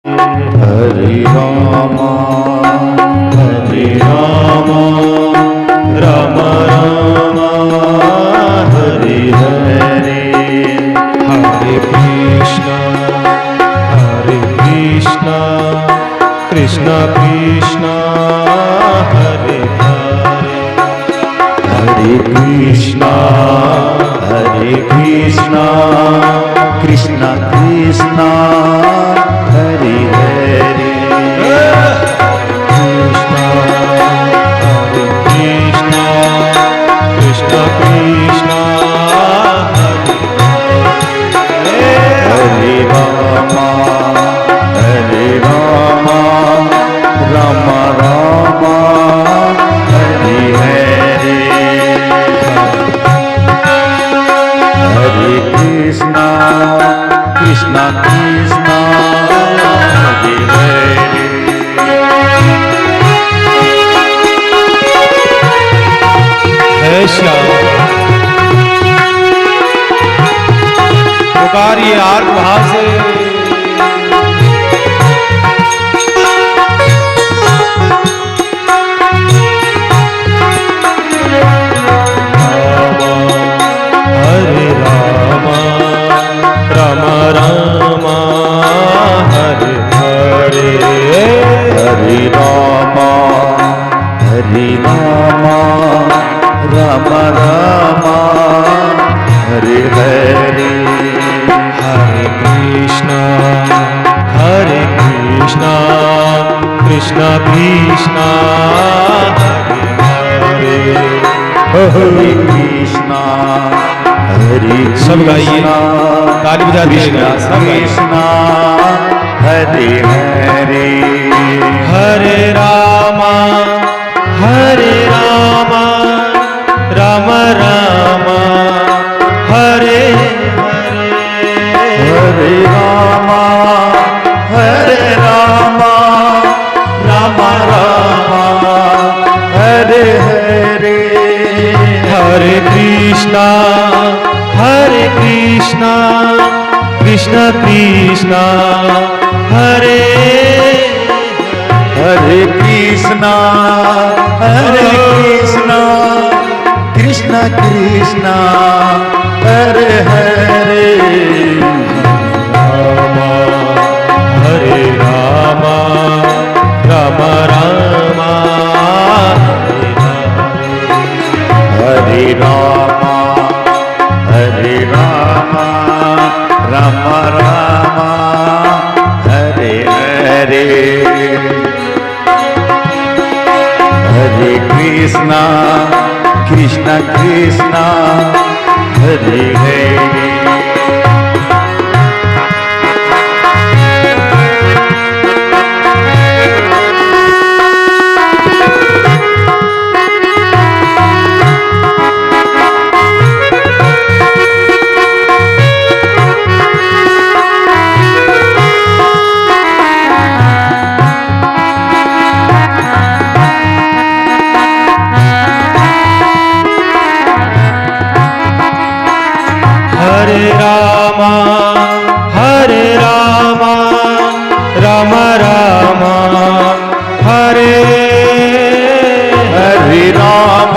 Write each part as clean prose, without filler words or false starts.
हरे राम राम राम हरे हरे, हरे कृष्ण कृष्ण कृष्ण हरे हरे, हरे कृष्ण कृष्ण कृष्ण हरे हरे, कृष्ण कृष्ण हरे हरे, हरे राम राम राम हरे हरे, हरे कृष्ण कृष्ण कृष्ण हरे हरे। हे श्याम, पुकारिए आर्त भाव से। हरे राम राम राम हरे हरे, हरे राम राम राम हरे हरे, हरे कृष्ण कृष्ण कृष्ण हरे हरे, हरे कृष्ण सब गाइए, ताली बजाते कृष्ण कृष्ण हरे हरे, हरे राम राम राम हरे हरे, हरे राम राम राम हरे हरे, हरे कृष्ण कृष्ण कृष्ण हरे हरे कृष्ण कृष्ण कृष्ण हरे हरे, हरे राम राम राम हरे राम राम राम हरे हरे, हरे कृष्ण कृष्ण कृष्ण हरे हरे। हरे राम राम राम हरे हरे राम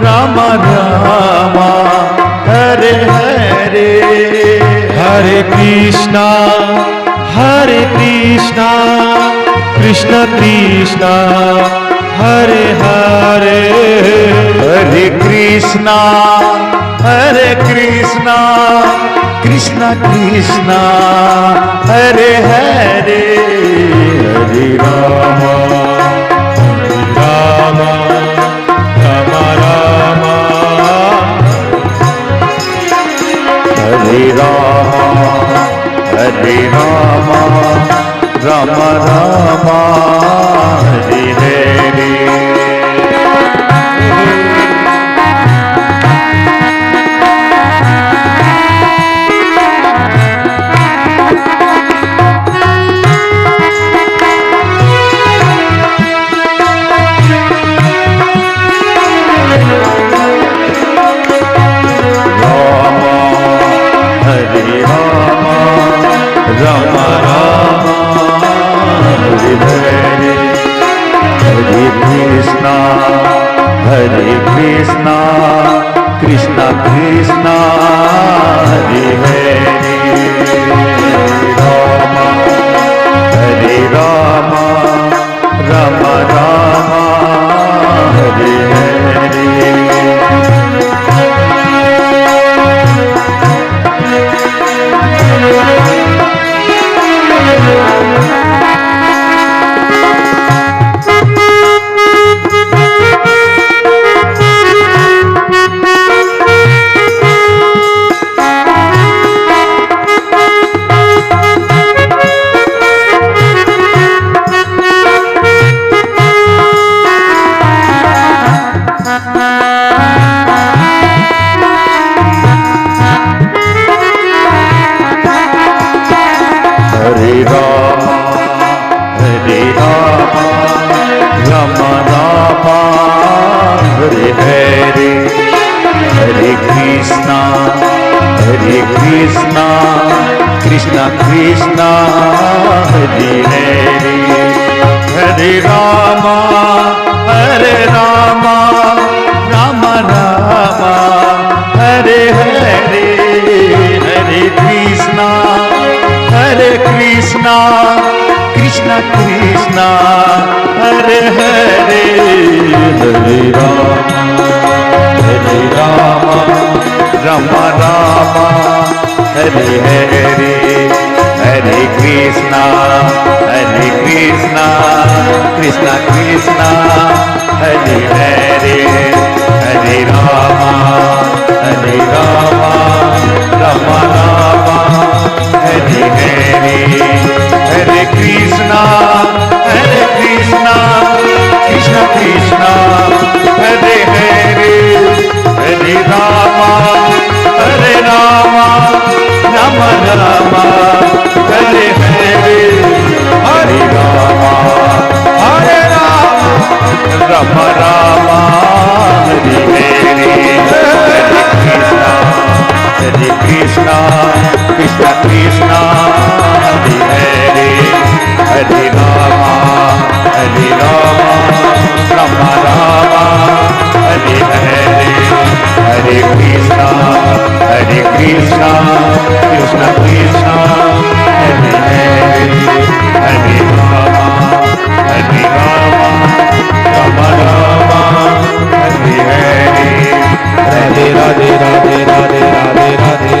राम राम हरे हरे, हरे कृष्ण कृष्ण कृष्ण हरे हरे, हरे कृष्ण कृष्ण कृष्ण हरे हरे, हरे राम राम राम हरे राम राम राम हरे हरे, राम हरे राम राम राम हरे हरे हरे कृष्णा कृष्णा कृष्णा हरे हरे हरे राम राम राम हरे हरे कृष्णा कृष्णा हरे हरे हरे राम राम राम हरे हरे हरे कृष्णा कृष्णा कृष्णा हरे हरे हरे राम राम राम हरे हरे हरे कृष्णा कृष्णा कृष्णा हरे हरे हरे राम राम राम हरे हरे हरे कृष्णा कृष्णा कृष्णा हरे हरे हरे राम राम हरे हरे हरे राम राम हरे हरे हरे कृष्णा कृष्णा कृष्णा हरे हरे हरे राम राम हरे हरे हरे कृष्णा कृष्णा कृष्णा हरे हरे हरे राम राम हरे हरे राधे राधे राधे राधे राधे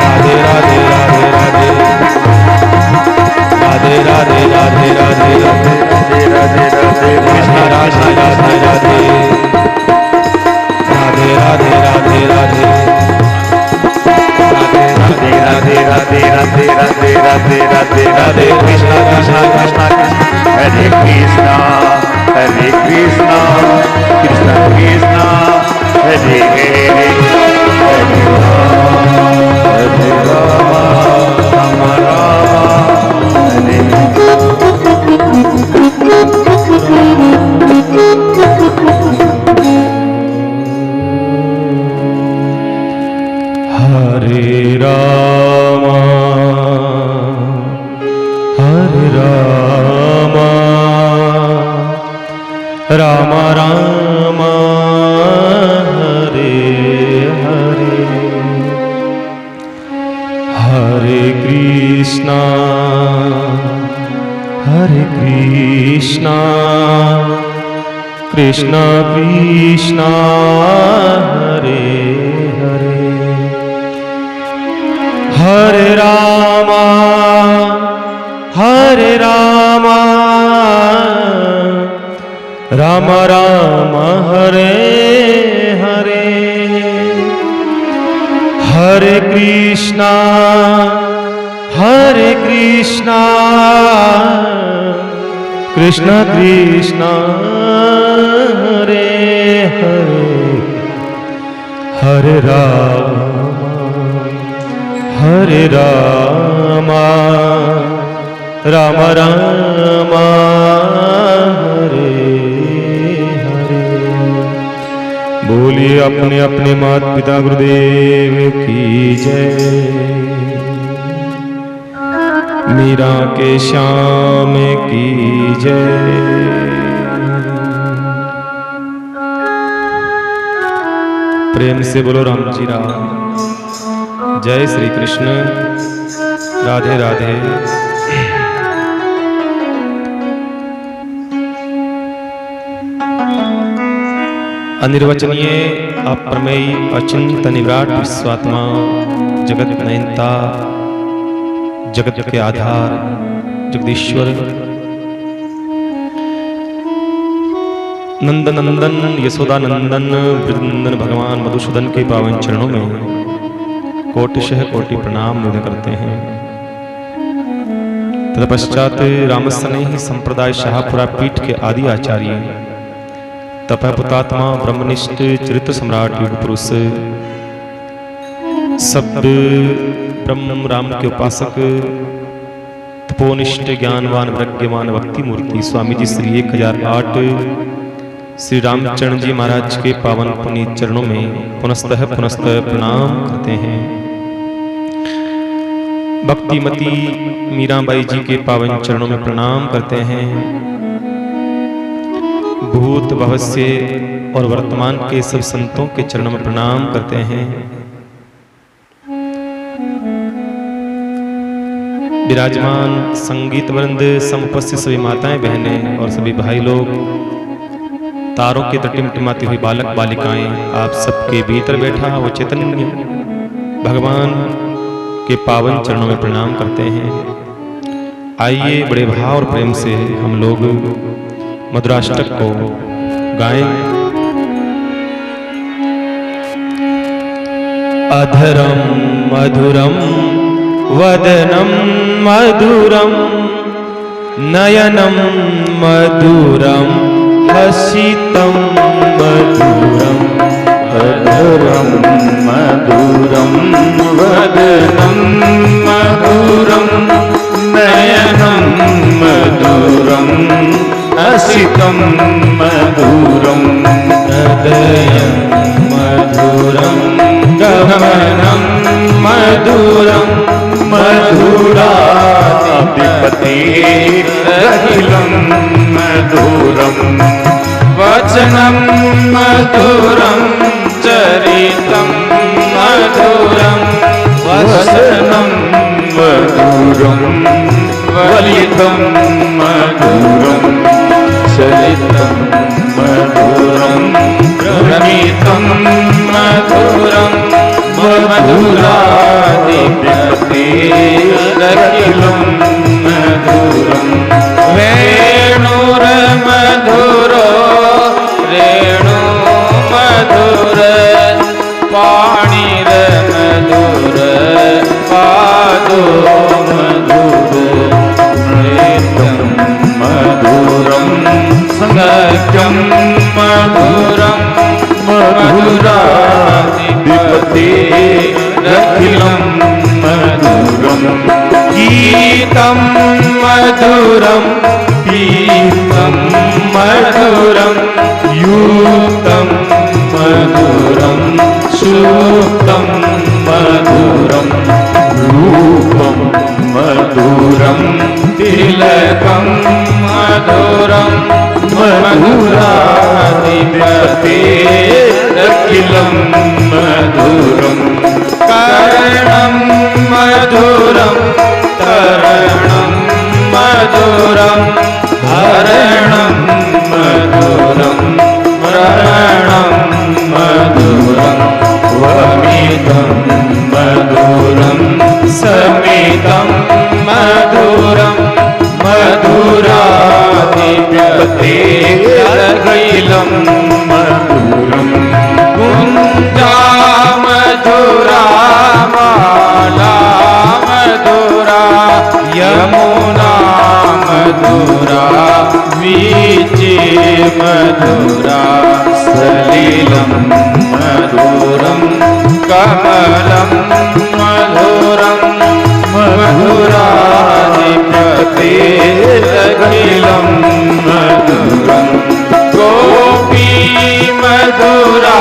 राधे राधे राधे राधे राधे राधे राधे राधे राधे कृष्ण राधे राधे राधे राधे राधे राधे राधे राधे राधे कृष्णा कृष्णा हरे कृष्णा कृष्णा कृष्णा हरे हरे हरे राम राम हरे हरे राम राम राम हरे हरे हरे कृष्णा कृष्णा कृष्णा हरे हरे हरे राम राम राम हरे हरे हरे कृष्णा कृष्णा कृष्णा हरे हरे हरे राम राम राम हरे हरे बोलिए अपने अपने माता पिता गुरुदेव की जय। मीरा के श्याम की जय। प्रेम से बोलो राम जी राम। जय श्री कृष्ण। राधे राधे। अनिर्वचनीय अप्रमेय अचिंत निविराट विश्वात्मा जगत नयनता जगत के आधार जगदीश्वर नंदनंदन यशोदानंदन वृंदन भगवान मधुसूदन के पावन चरणों में कोटिशः कोटि प्रणाम निवेदन करते हैं। तत्पश्चात रामस्नेही संप्रदाय शाहपुरा पीठ के आदि आचार्य तपहुतात्मा ब्रह्मनिष्ठ चरित्र सम्राट युग पुरुष शब्द ब्रह्म राम के उपासक तपोनिष्ठ ज्ञानवान प्रज्ञावान भक्ति मूर्ति स्वामी जी श्री 1008 श्री रामचरण जी महाराज के पावन पुनीत चरणों में पुनस्तः पुनस्तः प्रणाम करते हैं। भक्तिमती मीराबाई जी के पावन चरणों में प्रणाम करते हैं। भूत भविष्य और वर्तमान के सब संतों के चरणों में प्रणाम करते हैं। विराजमान संगीत वृंद समुपस्थित सभी माताएं बहनें और सभी भाई लोग, तारों के टिमटिमाती हुई बालक बालिकाएं, आप सबके भीतर बैठा वो चैतन्य भगवान के पावन चरणों में प्रणाम करते हैं। आइए बड़े भाव और प्रेम से हम लोग मधुराष्टक को गाएं। अधरम मधुरम वदनम मधुरम नयनम मधुरम हसितम मधुरम। अधरम मधुरम वदनम मधुरम नयनम मधुरम हसितम मधुरम। हृदयं मधुरं गमनं मधुरं मधुराधिपतिरखिलं मधुरं। वचनं मधुरं चरितं मधुरं वसनं मधुरं वलितं मधुरं चरितं मधुरं भ्रमितं मधुरं मधुराधिपतिरखिलं मधुरं। वेणुर्मधुरो रेणु मधुर पाणिर्मधुर पादो मधुर प्रेतं मधुरं सख्यं मधुरं मधुराधिपतिरखिलं मधुरं। गीतं मधुरं पीतं मधुरं युक्तं मधुरं सुक्तं मधुरं रूपं मधुरं तिलकं मधुरं मधुराधिपतिरखिलं मधुरं। कर्णं मधुरं तरणं मधुरं हरणं मधुरं मरणं मधुरं वमितं मधुरं समितं मधुरं मधुराधिपतिरखिलं मधुरं। कुञ्जा मधुरा माला मधुरा यमुना मधुरा वीचे मधुरा सलिलं मधुरं कमलं मधुरं मधुराधिपतिरखिलं मधुरं। गोपी मधुरा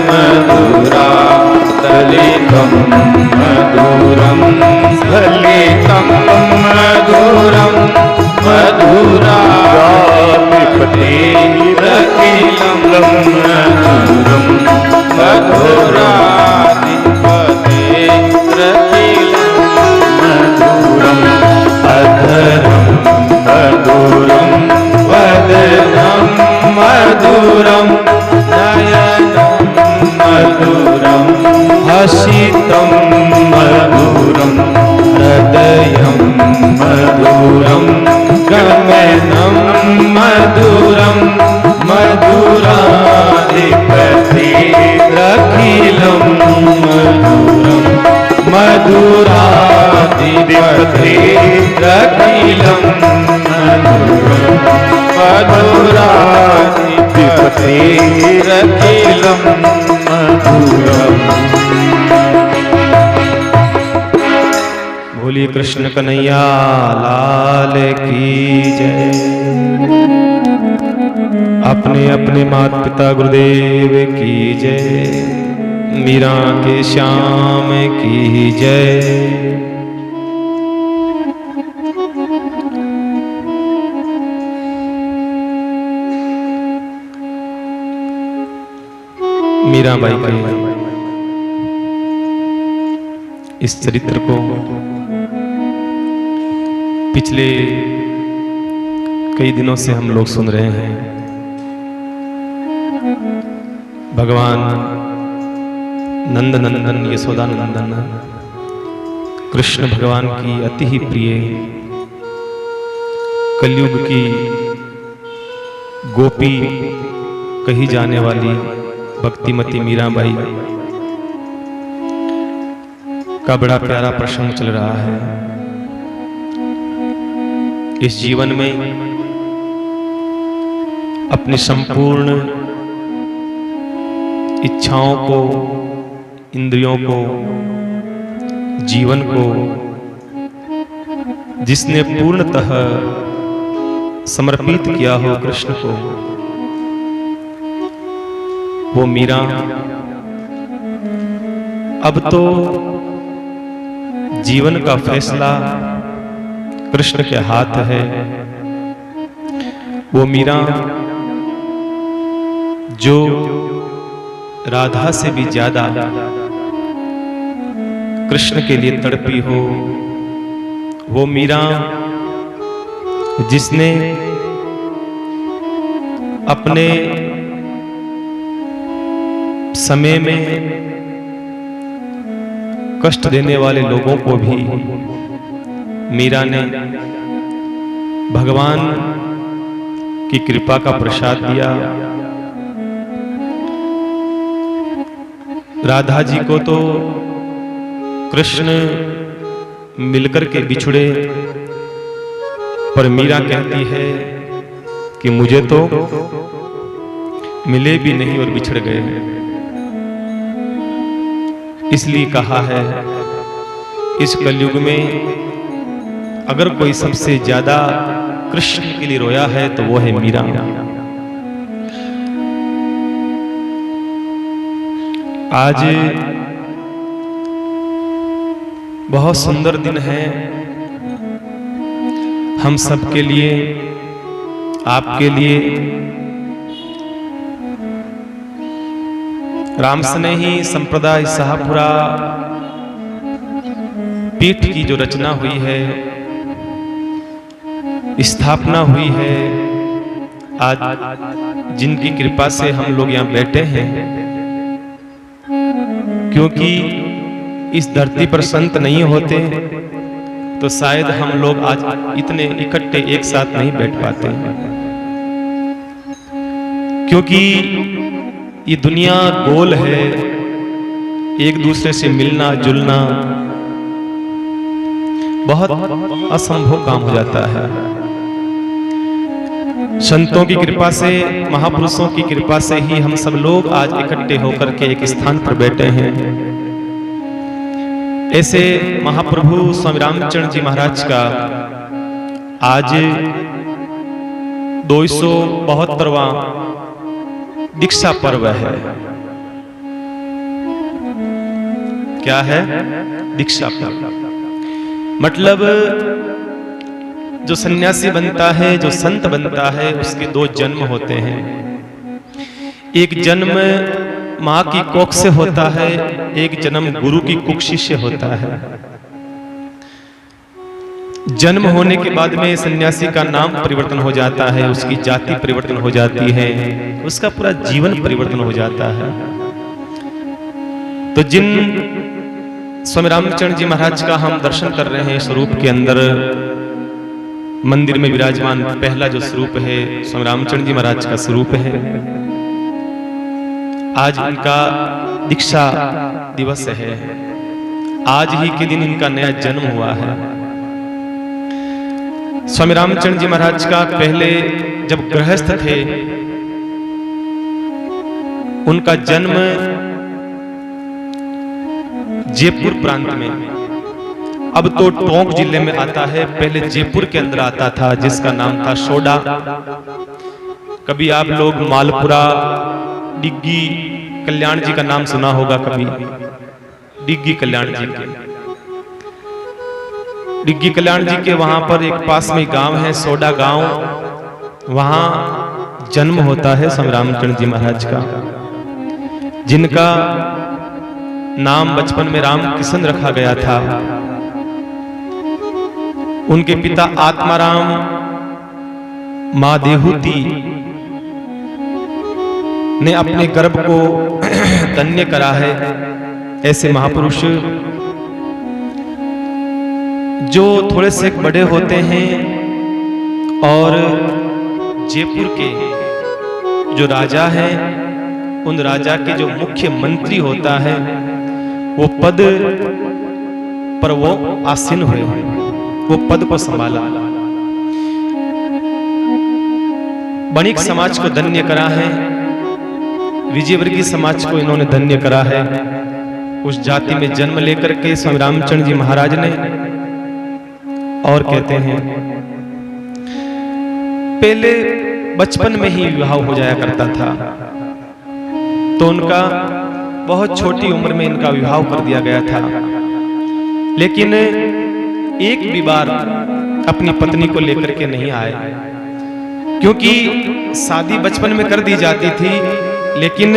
मधुरा ललितं मधुरं ललितं मधुरं मधुरा रखिलं मधुरं मधुराधिपते रखिलं मधुरम् अधरं मधुरं वदनं मधुरं नयनं मधुरं हसितं मधुरं हृदयं मधुरं गमनं मधुरं मधुराधिपति रखिलं मधुरं मधुराधिपति रखिलं मधुरं मधुराधिपति रखिलं मधुरम्। बोलिए कृष्ण कन्हैया लाल की जय। अपने अपने माता पिता गुरुदेव की जय। मीरा के श्याम की जय। मीराबाई के इस चरित्र को पिछले कई दिनों से हम लोग सुन रहे हैं। भगवान नंद नंदन यशोदा नंदन कृष्ण भगवान की अति ही प्रिय कलयुग की गोपी कही जाने वाली भक्तिमती मीराबाई का बड़ा प्यारा प्रसंग चल रहा है। इस जीवन में अपनी संपूर्ण इच्छाओं को, इंद्रियों को, जीवन को जिसने पूर्णतः समर्पित किया हो कृष्ण को, वो मीरा अब तो जीवन का फैसला कृष्ण के हाथ है। वो मीरा जो राधा से भी ज्यादा कृष्ण के लिए तड़पी हो, वो मीरा जिसने अपने समय में कष्ट देने वाले लोगों को भी मीरा ने भगवान की कृपा का प्रसाद दिया। राधा जी को तो कृष्ण मिलकर के बिछुड़े, पर मीरा कहती है कि मुझे तो मिले भी नहीं और बिछड़ गए। इसलिए कहा है इस कलयुग में अगर कोई सबसे ज्यादा कृष्ण के लिए रोया है तो वो है मीरा। आज बहुत सुंदर दिन है हम सबके लिए, आपके लिए। राम स्नेही संप्रदाय शाहपुरा पीठ की जो रचना हुई है, स्थापना हुई है, आज जिनकी कृपा से हम लोग यहाँ बैठे हैं, क्योंकि इस धरती पर संत नहीं होते तो शायद हम लोग आज इतने इकट्ठे एक साथ नहीं बैठ पाते, क्योंकि ये दुनिया गोल है। एक दूसरे से मिलना जुलना बहुत असंभव काम हो जाता है। संतों की कृपा से, महापुरुषों की कृपा से ही हम सब लोग आज इकट्ठे होकर के एक स्थान पर बैठे हैं। ऐसे महाप्रभु स्वामी रामचंद्र जी महाराज का आज 272वां दीक्षा पर्व है। क्या है? दीक्षा पर्व। मतलब जो सन्यासी बनता है, जो संत बनता है, उसके दो जन्म होते हैं। एक जन्म मां की कोख से होता है, एक जन्म गुरु की कुक्षी से होता है। जन्म होने के बाद में सन्यासी का नाम परिवर्तन हो जाता है, उसकी जाति परिवर्तन हो जाती है, उसका पूरा जीवन परिवर्तन हो जाता है। तो जिन स्वामी रामचंद्र जी महाराज का हम दर्शन कर रहे हैं स्वरूप के अंदर, मंदिर में विराजमान पहला जो स्वरूप है स्वामी रामचंद्र जी महाराज का स्वरूप है। आज इनका दीक्षा दिवस है, आज ही के दिन इनका नया जन्म हुआ है। स्वामी रामचंद्र जी महाराज का पहले जब गृहस्थ थे, उनका जन्म जयपुर प्रांत में, अब तो टोंक जिले में आता है, पहले जयपुर के अंदर आता था, जिसका नाम था सोडा। कभी आप लोग मालपुरा डिग्गी कल्याण जी का नाम सुना होगा, कभी डिग्गी कल्याण जी के, डिग्गी कल्याण जी के वहां पर एक पास में गांव है सोडा गांव, वहां जन्म होता है स्वामी रामचंद्र जी महाराज का, जिनका नाम बचपन में राम किशन रखा गया था। उनके पिता आत्माराम, मां देहूती ने अपने गर्भ को धन्य करा है। ऐसे महापुरुष जो थोड़े से बड़े होते हैं और जयपुर के जो राजा हैं, उन राजा के जो मुख्य मंत्री होता है, वो पद पर वो आसीन हुए, वो पद को संभाला। बणिक समाज को धन्य करा है, विजयवर्गीय समाज को इन्होंने धन्य करा है। उस जाति में जन्म लेकर के स्वामी रामचंद्र जी महाराज ने, और कहते हैं पहले बचपन में ही विवाह हो जाया करता था, तो उनका बहुत छोटी उम्र में इनका विवाह कर दिया गया था। लेकिन एक भी बार अपनी पत्नी को लेकर के नहीं आए, क्योंकि शादी बचपन में कर दी जाती थी, लेकिन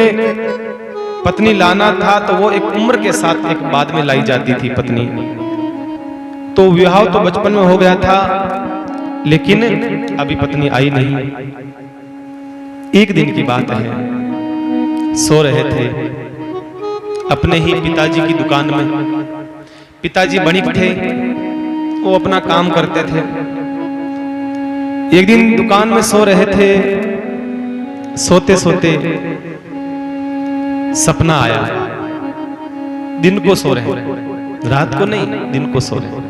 पत्नी लाना था तो वो एक उम्र के साथ एक बाद में लाई जाती थी पत्नी। तो विवाह तो बचपन में हो गया था, लेकिन अभी पत्नी आई नहीं। एक दिन की बात है, सो रहे थे अपने ही पिताजी की दुकान में। पिताजी बणिक थे, वो अपना काम करते थे। एक दिन दुकान में सो रहे थे, सोते सोते सपना आया। दिन को सो रहे, रात को नहीं, दिन को सो रहे।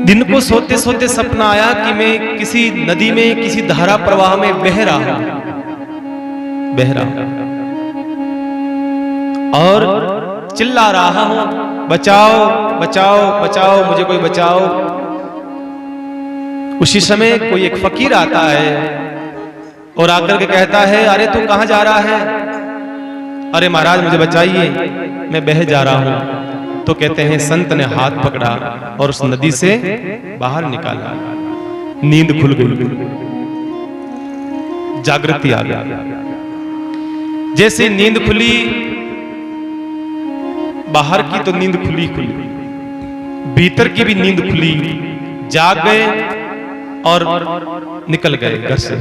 दिन को सोते सोते सपना आया कि मैं किसी नदी में, किसी धारा प्रवाह में बह रहा हूं, बह रहा हूं और चिल्ला रहा हूं, बचाओ बचाओ बचाओ, मुझे कोई बचाओ। उसी समय कोई एक फकीर आता है और आकर के कहता है, अरे तू कहां जा रहा है? अरे महाराज मुझे बचाइए, मैं बह जा रहा हूं। तो कहते हैं संत ने हाथ पकड़ा और उस नदी से बाहर निकाला। नींद खुल गई, जागृति आ गई। जैसे नींद खुली, बाहर की तो नींद खुली, भीतर की भी नींद खुली। जाग गए और निकल गए घर से।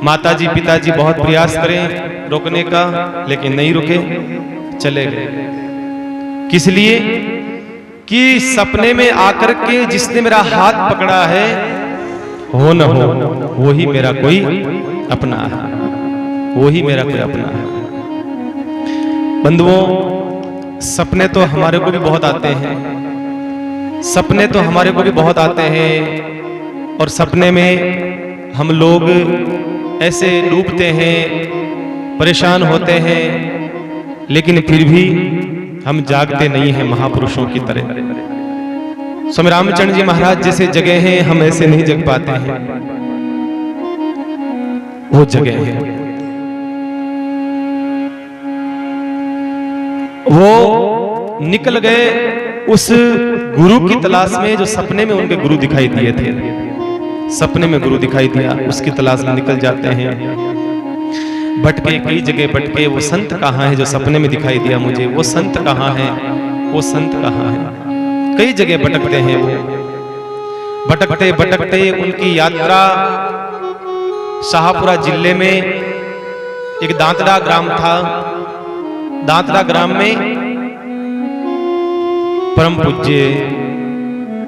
माताजी पिताजी बहुत प्रयास करें रोकने का, लेकिन नहीं रुके, चले गए। किस लिए? कि सपने में आकर के जिसने मेरा हाथ पकड़ा है, हो न हो वो ही मेरा कोई अपना है, वो ही मेरा कोई अपना है। बंधुओं, सपने तो हमारे को भी बहुत आते हैं, सपने तो हमारे को भी बहुत आते हैं, और सपने में हम लोग ऐसे डूबते हैं, परेशान होते हैं, लेकिन फिर भी हम जागते नहीं हैं महापुरुषों की तरह। स्वामी रामचंद्र जी महाराज जैसे जगह हैं, हम ऐसे नहीं जग पाते हैं, वो जगह है। वो निकल गए उस गुरु की तलाश में जो सपने में उनके गुरु दिखाई दिए थे। सपने में गुरु दिखाई दिया, उसकी तलाश में निकल जाते हैं। भटके, कई जगह भटके, वो संत कहाँ है जो सपने में दिखाई दिया मुझे, वो संत कहाँ है, वो संत कहाँ है। कई जगह भटकते हैं वो। भटकते भटकते उनकी यात्रा शाहपुरा जिले में एक दांतड़ा ग्राम था। दांतड़ा ग्राम में परम पूज्य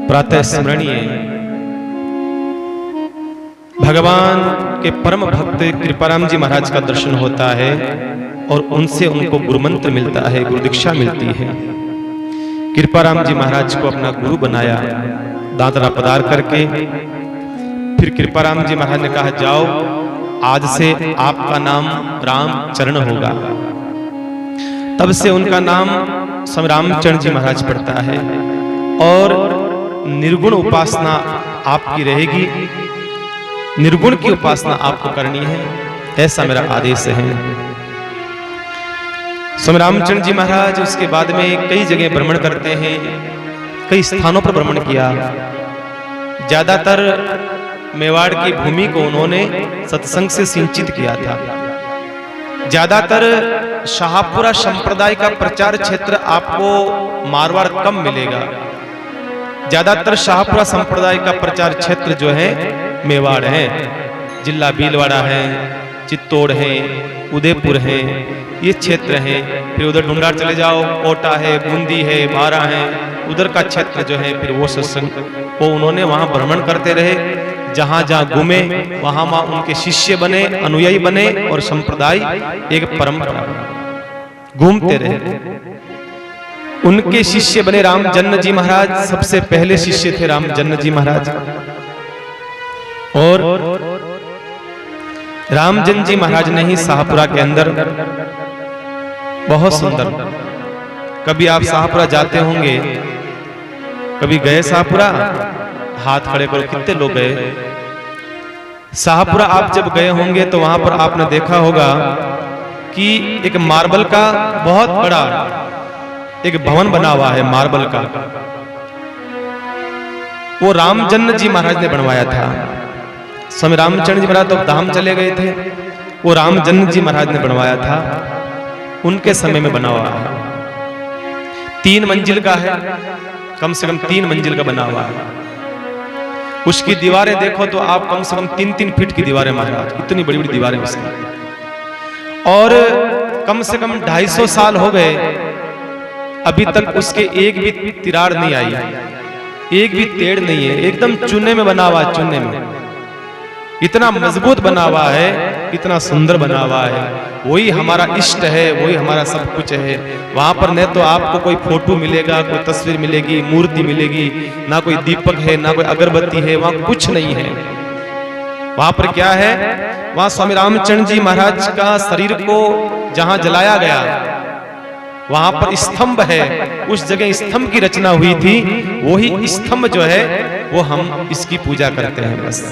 प्रातः स्मरणीय भगवान के परम भक्त कृपाराम जी महाराज का दर्शन होता है और उनसे उनको गुरु मंत्र मिलता है, गुरु दीक्षा मिलती है। कृपाराम जी महाराज को अपना गुरु बनाया दांतरा पधार करके। फिर कृपाराम जी महाराज ने कहा, जाओ आज से आपका नाम रामचरण होगा। तब से उनका नाम स्वामी रामचरण जी महाराज पड़ता है और निर्गुण उपासना आपकी रहेगी, निर्गुण की उपासना आपको करनी है, ऐसा मेरा आदेश है। स्वामी रामचंद्र जी महाराज उसके बाद में कई जगह भ्रमण करते हैं, कई स्थानों पर भ्रमण किया। ज्यादातर मेवाड़ की भूमि को उन्होंने सत्संग से सिंचित किया था। ज्यादातर शाहपुरा संप्रदाय का प्रचार क्षेत्र आपको मारवाड़ कम मिलेगा। ज्यादातर शाहपुरा संप्रदाय का प्रचार क्षेत्र जो है मेवाड़ है, जिला भीलवाड़ा है, चित्तौड़ है, उदयपुर है, ये क्षेत्र है। फिर उधर ढूंढार चले जाओ, कोटा है, बूंदी है, बारा है, उधर का क्षेत्र जो है फिर वो सत्संग वो उन्होंने वहां भ्रमण करते रहे। जहां जहां घूमे वहां वहां उनके शिष्य बने, अनुयायी बने और संप्रदाय एक परंपरा घूमते रहे। उनके शिष्य बने रामजन्म जी महाराज, सबसे पहले शिष्य थे रामजन्म जी महाराज। और रामजन्म जी महाराज ने ही शाहपुरा के अंदर बहुत सुंदर, कभी आप शाहपुरा जाते होंगे, कभी गए शाहपुरा, हाथ खड़े करो, कितने लोग गए शाहपुरा? आप जब गए होंगे तो वहां पर आपने देखा होगा कि एक मार्बल का बहुत बड़ा एक भवन बना हुआ है मार्बल का, वो रामजन्म जी महाराज ने बनवाया था। स्वामी रामचंद्र जी महाराज तो धाम चले गए थे, वो रामजन्म जी महाराज ने बनवाया था, उनके समय में बना हुआ है। 3 मंजिल का है, कम से कम 3 मंजिल का बना हुआ है। उसकी दीवारें देखो तो आप कम से कम 3-3 फीट की दीवारें महाराज, इतनी बड़ी बड़ी दीवारें उसकी। और कम से कम 250 साल हो गए, अभी तक उसके एक भी तिराड़ नहीं आई, एक भी टेढ़ नहीं है, एकदम चूने में बना हुआ, चूने में इतना मजबूत बना हुआ है, इतना सुंदर बना हुआ है। वही हमारा इष्ट है, वही हमारा सब कुछ है। वहां पर न तो आपको कोई फोटो मिलेगा, कोई तस्वीर मिलेगी, मूर्ति मिलेगी, ना कोई दीपक है, ना कोई अगरबत्ती है, वहां कुछ नहीं है। वहां पर क्या है? वहां स्वामी रामचंद्र जी महाराज का शरीर को जहां जलाया गया वहां पर स्तंभ है, उस जगह स्तंभ की रचना हुई थी, वही स्तंभ जो है वो हम इसकी पूजा करते हैं बस।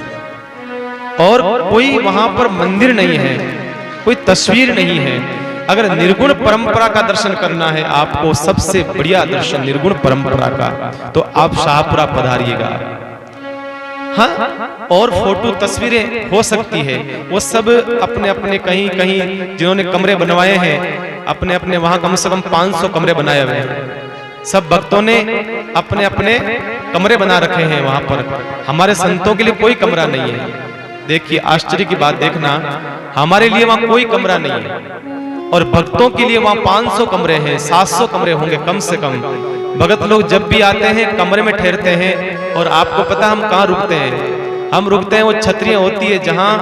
और कोई वहां पर मंदिर नहीं है, कोई तस्वीर नहीं है। अगर निर्गुण परंपरा का दर्शन करना है आपको, सबसे बढ़िया दर्शन निर्गुण परंपरा का, तो आप शाहपुरा पधारिएगा। हाँ, और फोटो तस्वीरें हो सकती है, वो सब अपने अपने कहीं कहीं जिन्होंने कमरे बनवाए हैं, अपने अपने वहां कम से कम 500 कमरे बनाए हुए हैं। सब भक्तों ने अपने अपने कमरे बना रखे हैं वहां पर। हमारे संतों के लिए कोई कमरा नहीं है। देखिए आश्चर्य की बात देखना, हमारे लिए वहां कोई कमरा नहीं है और भक्तों के लिए वहां 500 कमरे हैं, 700 कमरे होंगे कम से कम। भगत लोग जब भी आते हैं कमरे में ठहरते हैं। और आपको पता हम कहाँ रुकते हैं? हम रुकते हैं वो छतरियां होती है जहां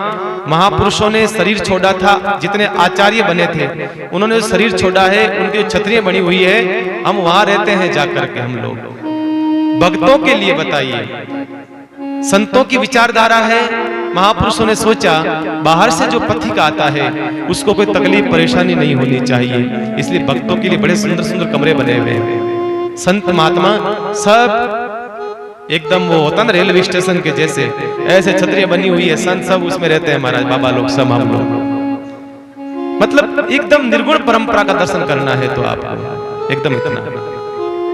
महापुरुषों ने शरीर छोड़ा था, जितने आचार्य बने थे उन्होंने जो शरीर छोड़ा है, उनकी जो छतरियां बनी हुई है, हम वहां रहते हैं जाकर के। हम लोग भक्तों के लिए बताइए, संतों की विचारधारा है। महापुरुषों ने सोचा बाहर से जो पथिक आता है उसको कोई तकलीफ परेशानी नहीं होनी चाहिए, इसलिए भक्तों के लिए बड़े सुंदर सुंदर कमरे बने हुए हैं। संत महात्मा सब एकदम वो होता ना रेलवे स्टेशन के जैसे, ऐसे छतरियां बनी हुई है, संत सब उसमें रहते हैं महाराज, बाबा लोग सब, हम लोग। मतलब एकदम निर्गुण परंपरा का दर्शन करना है तो आपको एकदम इतना।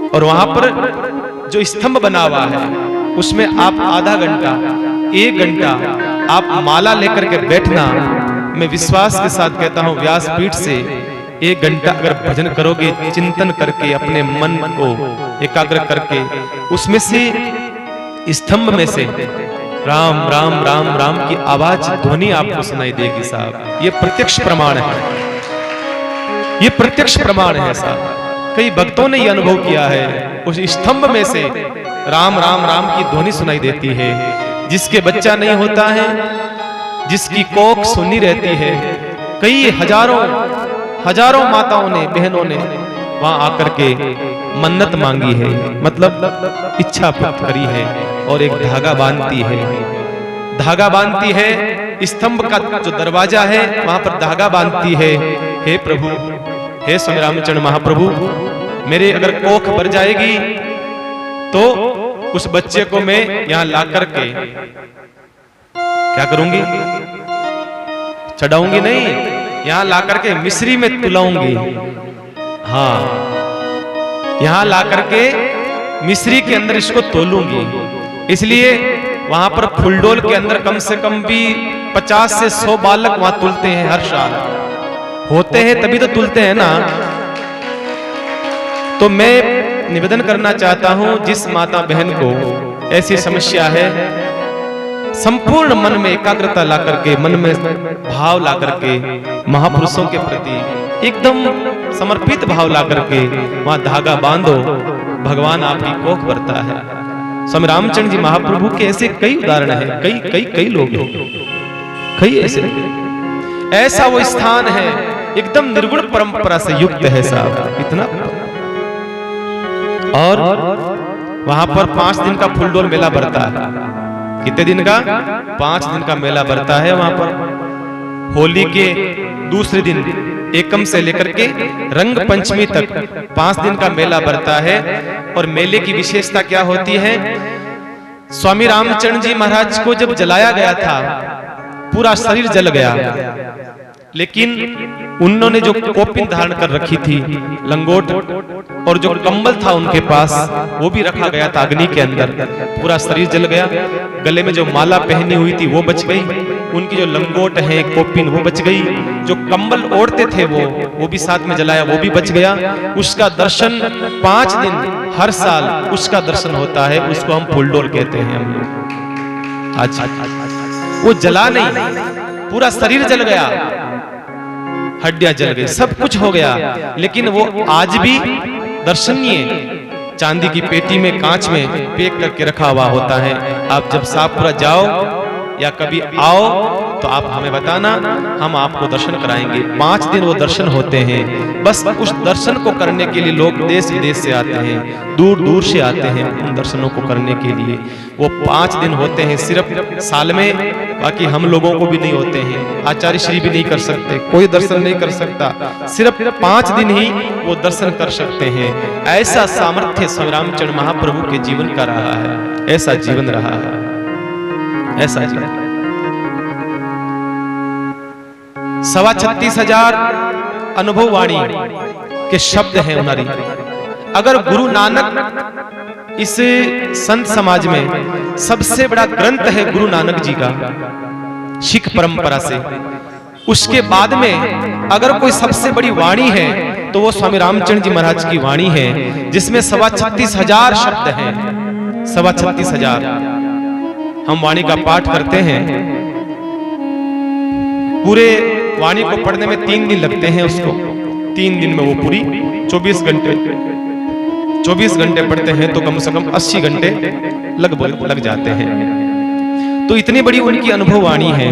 और वहां पर जो स्तंभ बना हुआ है उसमें आप आधा घंटा 1 घंटा आप माला लेकर के बैठना। मैं विश्वास के साथ कहता हूं व्यासपीठ से 1 घंटा अगर भजन करोगे, चिंतन करके अपने मन को एकाग्र करके, उसमें से स्तंभ में से राम राम राम राम की आवाज ध्वनि आपको सुनाई देगी साहब। ये प्रत्यक्ष प्रमाण है, ये प्रत्यक्ष प्रमाण है साहब। कई भक्तों ने ये अनुभव किया है, उस स्तंभ में से राम राम राम की ध्वनि सुनाई देती है। जिसके बच्चा नहीं होता है, जिसकी कोख सुनी रहती है, कई हजारों माताओं ने, बहनों ने वहां आकर के मन्नत मांगी है, मतलब इच्छा प्राप्त करी है, और एक धागा बांधती है, धागा बांधती है। स्तंभ का जो दरवाजा है वहां पर धागा बांधती है। हे प्रभु, हे स्वामी रामचंद्र महाप्रभु, मेरे अगर कोख भर जाएगी तो उस बच्चे को मैं यहां ला करके क्या करूंगी? चढ़ाऊंगी नहीं, यहां ला करके मिस्री में तुलाऊंगी। हाँ, यहां ला करके मिस्री के अंदर इसको तोलूंगी। इसलिए वहां पर फुलडोल के अंदर कम से कम भी 50 से 100 बालक वहां तुलते हैं हर साल। होते हैं तभी तो तुलते हैं ना। तो मैं निवेदन करना चाहता हूं, जिस माता बहन को ऐसी समस्या है, संपूर्ण मन में एकाग्रता ला करके, मन में भाव ला करके, महापुरुषों के प्रति एकदम समर्पित भाव ला करके वहां धागा बांधो, भगवान आपकी कोख भरता है। स्वामी रामचंद्र जी महाप्रभु के ऐसे कई उदाहरण हैं, कई लोग हैं, कई ऐसा वो स्थान है, एकदम निर्गुण परंपरा से युक्त है साहब, इतना। और वहां पर 5 दिन का फुलडोल मेला बढ़ता है। कितने दिन का? 5 दिन का मेला बढ़ता है वहां पर। होली के दूसरे दिन एकम से लेकर के रंग पंचमी तक 5 दिन का मेला बढ़ता है। और मेले की विशेषता क्या होती है? स्वामी रामचंद्र जी महाराज को जब जलाया गया था, पूरा शरीर जल गया, लेकिन उन्होंने जो कोपिन धारण कर रखी थी, लंगोट, और जो कंबल था उनके पास, वो भी रखा गया था अग्नि के अंदर। पूरा शरीर जल गया। गले में जो माला पहनी हुई थी वो बच गई, उनकी जो लंगोट है, कोपिन, वो बच गई, जो कंबल ओढ़ते थे वो भी साथ में जलाया, वो भी बच गया। उसका दर्शन 5 दिन हर साल उसका दर्शन होता है, उसको हम फुलडोल कहते हैं हम लोग। आज वो जला नहीं, पूरा शरीर जल गया, हड्डियां जल गई, सब कुछ हो गया, लेकिन वो आज भी दर्शनीय चांदी की पेटी में, कांच में पैक करके रखा हुआ होता है। आप जब शाहपुरा जाओ या कभी आओ तो आप हमें बताना, हम आपको दर्शन कराएंगे। 5 दिन वो दर्शन होते हैं। बस उस दर्शन को करने के लिए लोग देश विदेश से आते हैं, दूर दूर से आते हैं उन दर्शनों को करने के लिए। वो 5 दिन होते हैं सिर्फ साल में, बाकी हम लोगों को भी नहीं होते हैं। आचार्य श्री भी नहीं कर सकते, कोई दर्शन नहीं कर सकता, सिर्फ 5 दिन ही वो दर्शन कर सकते हैं। ऐसा सामर्थ्य स्वामी रामचंद्र महाप्रभु के जीवन का रहा है, ऐसा जीवन रहा है, ऐसा जीवन। 36,500 अनुभव वाणी के शब्द हैं उनारी। अगर गुरु नानक इस संत समाज में सबसे बड़ा ग्रंथ है गुरु नानक जी का, सिख परंपरा से, उसके बाद में अगर कोई सबसे बड़ी वाणी है तो वो स्वामी रामचंद्र जी महाराज की वाणी है, जिसमें 36,500 शब्द हैं। 36,500 हम वाणी का पाठ करते हैं। पूरे वाणी को पढ़ने में 3 दिन लगते हैं उसको। 3 दिन में वो पूरी 24 घंटे पढ़ते हैं तो कम से कम 80 घंटे लग जाते हैं। तो इतनी बड़ी उनकी अनुभव वाणी है,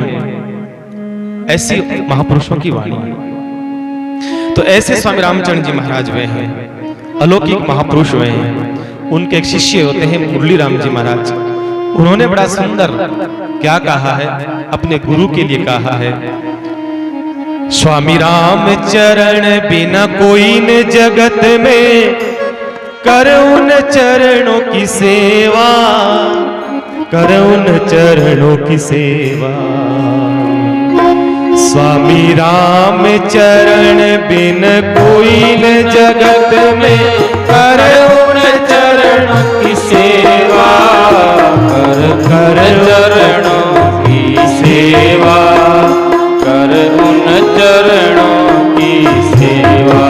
ऐसी महापुरुषों की वाणी है। तो ऐसे स्वामी रामचंद्र जी महाराज वे हैं, अलौकिक महापुरुष वे हैं। उनके एक शिष्य होते हैं मुरली राम जी महाराज। उन्होंने बड़ा सुंदर क्या कहा है, अपने गुरु के लिए कहा है, स्वामी राम चरण बिना कोई न जगत में, कर उन चरणों की सेवा, कर उन चरणों की सेवा। स्वामी राम चरण बिन कोई न जगत में, कर उन चरणों की सेवा, कर चरणों की सेवा, कर उन चरणों की सेवा।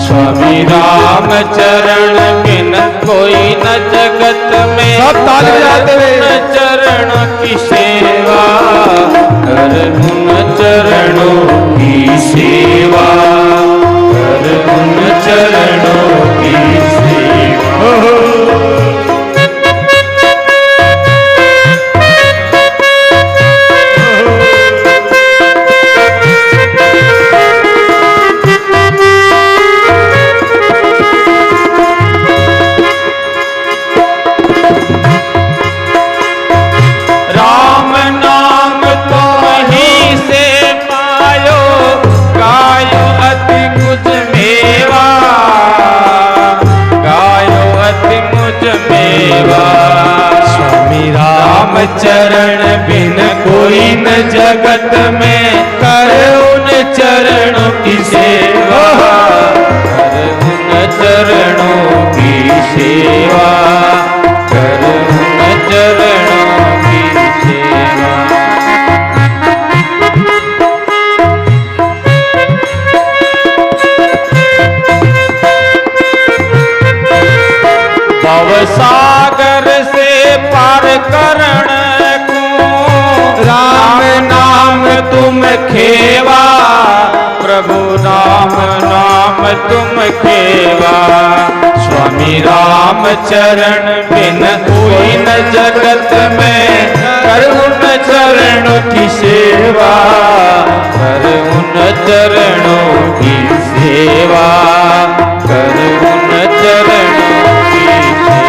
स्वामी राम चरण बिन कोई न जगत में, सब ताली बजाते हुए। उन चरणों की सेवा, कर उन चरणों की सेवा, कर उन चरणों की सेवा। चरण बिन कोई न जगत में, कर उन चरणों की सेवा, कर उन चरणों की सेवा, कर उन चरणों की सेवा। भवसागर से पार करण राम नाम तुम खेवा, प्रभु राम नाम तुम खेवा। स्वामी राम चरण बिन कोई न जगत में, कर उन चरणों की सेवा, कर उन चरणों की सेवा, कर उन चरणों की सेवा।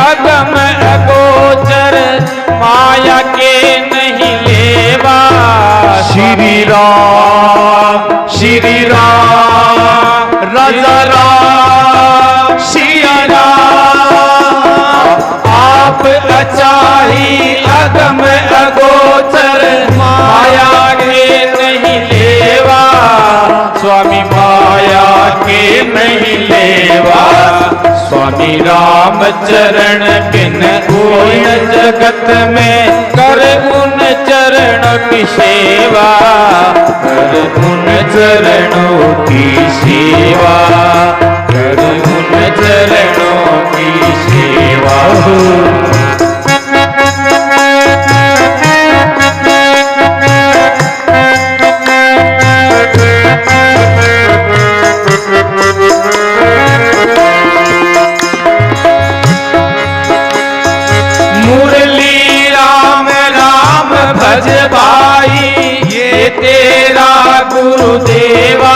अगम अगोचर माया के नहीं लेवा। श्री राम राजा राम सिया राम, आप अचाही अगम अगोचर माया के नहीं लेवा। स्वामी माया के नहीं लेवा। स्वामी राम चरण बिन कोई न जगत में, कर उन चरणों की सेवा, कर उन चरणों की सेवा, कर उन चरणों की सेवा। भज भाई ये तेरा गुरुदेवा।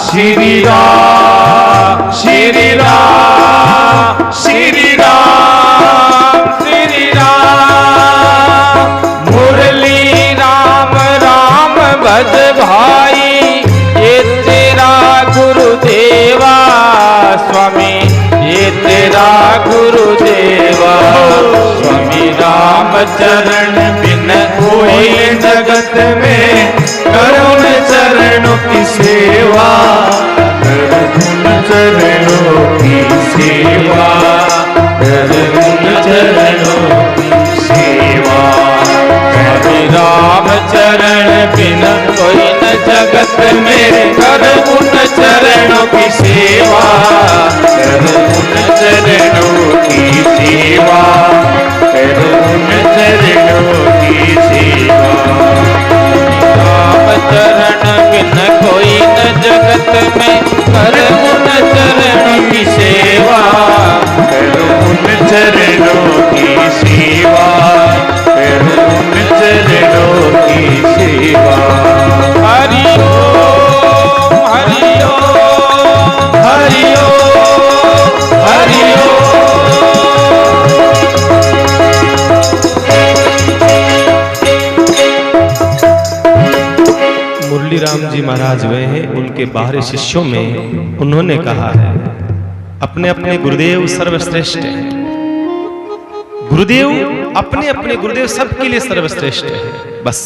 श्री राम श्री राम श्री राम श्री राम। मुरली राम राम भज भाई ये तेरा गुरुदेवा। स्वामी ये तेरा गुरुदेवा। स्वामी राम चरण बिन कोई जगत में, करुण चरणों की सेवा, करुण चरणों की सेवा, करुण चरणों की सेवा। स्वामी राम चरण बिन कोई न जगत में, करुण चरणों की सेवा, करुण चरणों की सेवा, करुण चरणों की सेवा। राम चरण बिन कोई न जगत में, करुण चरणों की सेवा, करुण चरणों की सेवा, करुण चरणों की सेवा। हरि ओम हरि ओम हरि ओम हरि ओम राम जी महाराज वे हैं, उनके बाहरी शिष्यों में उन्होंने कहा है, अपने अपने गुरुदेव सर्वश्रेष्ठ हैं। गुरुदेव अपने अपने गुरुदेव सबके लिए सर्वश्रेष्ठ है। बस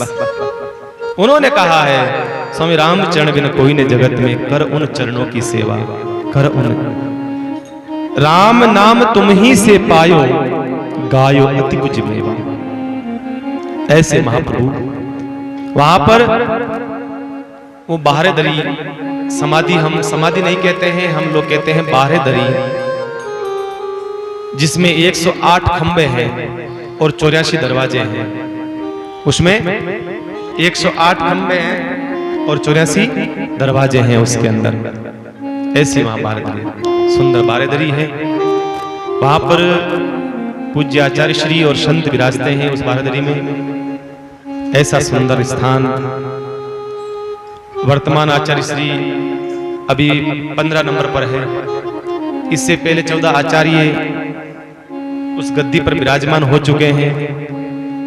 उन्होंने कहा है, स्वामी रामचरण बिन कोई ने जगत में, कर उन चरणों की सेवा, कर उन राम नाम तुम ही से पायो, गायो अति कुछ मेवा। ऐसे महाप्रभु वहां पर वो बाहरे दरी समाधि, हम समाधि नहीं कहते हैं, हम लोग कहते हैं बाहरे दरी, जिसमें 108 खंबे हैं और 84 दरवाजे हैं। उसमें 108 खंबे हैं और 84 दरवाजे हैं उसके अंदर। ऐसी वहां बारदरी, सुंदर बारदरी है। वहां पर पूज्य आचार्य श्री और संत विराजते हैं उस बारदरी में। ऐसा सुंदर स्थान। वर्तमान आचार्य श्री अभी 15 नंबर पर है। इससे पहले 14 आचार्य उस गद्दी पर विराजमान हो चुके हैं।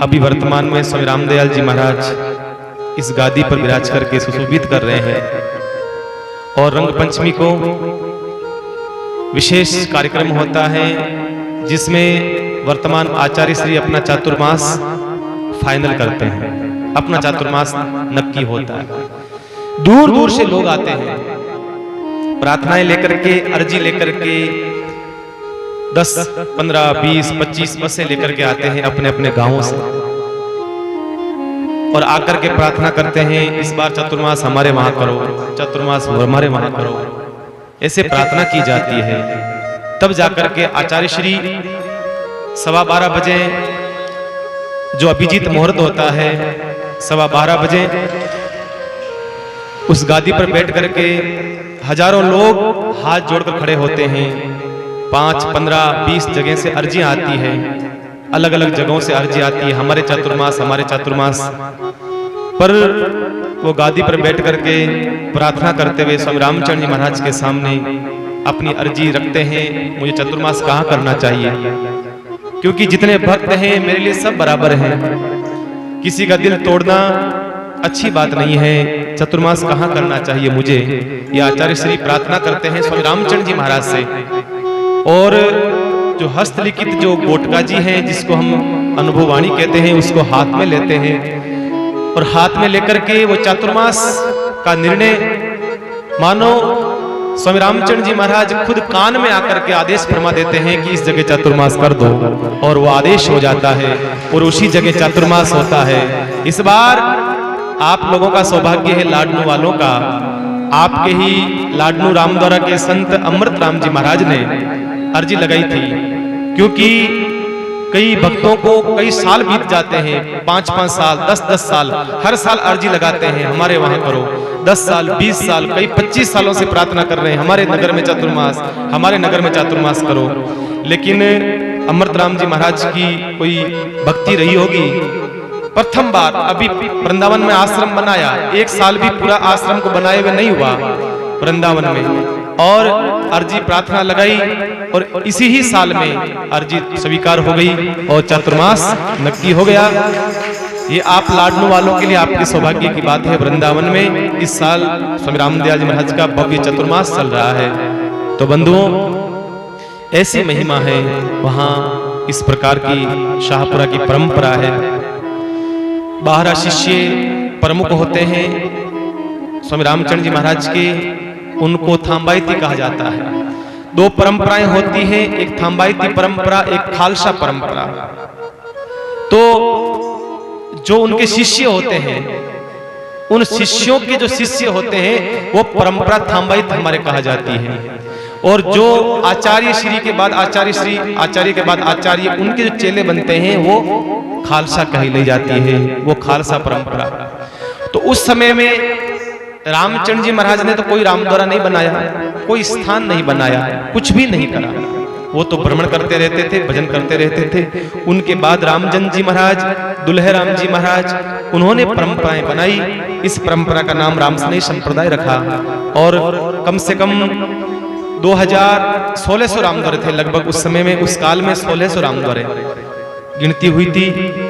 अभी वर्तमान में स्वामी रामदयाल जी महाराज इस गादी पर विराज करके सुशोभित कर रहे हैं। और रंग पंचमी को विशेष कार्यक्रम होता है, जिसमें वर्तमान आचार्य श्री अपना चातुर्मास फाइनल करते हैं। अपना चातुर्मास नक्की होता है। दूर दूर से लोग आते हैं, प्रार्थनाएं लेकर के, अर्जी लेकर के, 10, 15, 20, 25 बसें लेकर के आते हैं अपने अपने गांवों से, और आकर के प्रार्थना करते हैं, इस बार चतुर्मास हमारे वहां करो, चतुर्मास हमारे वहां करो। ऐसे प्रार्थना की जाती है। तब जाकर के आचार्य श्री 12:15 बजे जो अभिजीत मुहूर्त होता है, 12:15 बजे उस गादी पर बैठ करके हजारों लोग हाथ जोड़कर खड़े होते हैं। 5, 15, 20 जगह से अर्जियां आती है, अलग अलग जगहों से अर्जी आती है, हमारे चातुर्मास पर। वो गादी पर बैठ करके प्रार्थना करते हुए स्वामी रामचरण जी महाराज के सामने अपनी अर्जी रखते हैं, मुझे चतुर्मास कहाँ करना चाहिए, क्योंकि जितने भक्त हैं मेरे लिए सब बराबर हैं। किसी का दिल तोड़ना अच्छी बात नहीं है। चतुर्मास कहाँ करना चाहिए मुझे, ये आचार्य श्री प्रार्थना करते हैं स्वामी रामचरण जी महाराज से। और जो हस्तलिखित जो गोटका जी हैं, जिसको हम अनुभववाणी कहते हैं, उसको हाथ में लेते हैं और हाथ में लेकर के वो चातुर्मास का निर्णय मानो स्वामी रामचरण जी महाराज खुद कान में आकर के आदेश फरमा देते हैं कि इस जगह चातुर्मास कर दो, और वो आदेश हो जाता है और उसी जगह चातुर्मास होता है। इस बार आप लोगों का सौभाग्य है, लाडनू वालों का, आपके ही लाडनू रामद्वारा के संत अमृत राम जी महाराज ने अर्जी लगाई थी, क्योंकि कई भक्तों को कई साल बीत जाते हैं, 5-5 साल, 10-10 साल, हर साल अर्जी लगाते हैं हमारे वहां करो। 10 साल, 20 साल, कई 25 सालों से प्रार्थना कर रहे हैं, हमारे नगर में चातुर्मास, हमारे नगर में चातुर्मास करो। लेकिन अमृत राम जी महाराज की कोई भक्ति रही होगी, प्रथम बार अभी वृंदावन में आश्रम बनाया, 1 साल भी पूरा आश्रम को बनाए हुए नहीं हुआ वृंदावन में, और अर्जी प्रार्थना लगाई और इसी ही साल में अर्जी स्वीकार हो गई और चातुर्मास नक्की हो गया। ये आप लाडनू वालों के लिए आपके सौभाग्य की बात है। वृंदावन में इस साल स्वामी रामदयाल जी महाराज का भव्य चातुर्मास चल रहा है। तो बंधुओं, ऐसी महिमा है वहां, इस प्रकार की शाहपुरा की परंपरा है। 12 शिष्य प्रमुख होते हैं स्वामी रामचरण जी महाराज के, उनको थाम्बाईती कहा जाता है। 2 परंपराएं होती हैं, एक थाम्बाईती परंपरा, एक खालसा परंपरा। तो जो उनके शिष्य होते हैं, उन शिष्यों के जो शिष्य होते हैं वो परंपरा थाम्बाईत हमारे कहा जाती है। और जो आचार्य श्री के बाद आचार्य श्री, आचार्य के बाद आचार्य, उनके जो चेले बनते हैं वो खालसा कही ली जाती है, वो खालसा परंपरा। तो उस समय में रामचंद्र जी महाराज ने तो कोई रामद्वारा नहीं बनाया, कोई स्थान नहीं बनाया, कुछ भी नहीं करा। वो तो भ्रमण करते रहते थे, भजन करते रहते थे। उनके बाद रामचंद्र जी महाराज, दुल्हे राम जी महाराज, उन्होंने परंपराएं बनाई। इस परंपरा का नाम रामस्नेही संप्रदाय रखा। और कम से कम 1600 रामद्वारे थे लगभग उस समय में, उस काल में 1600 रामद्वारे गिनती हुई थी।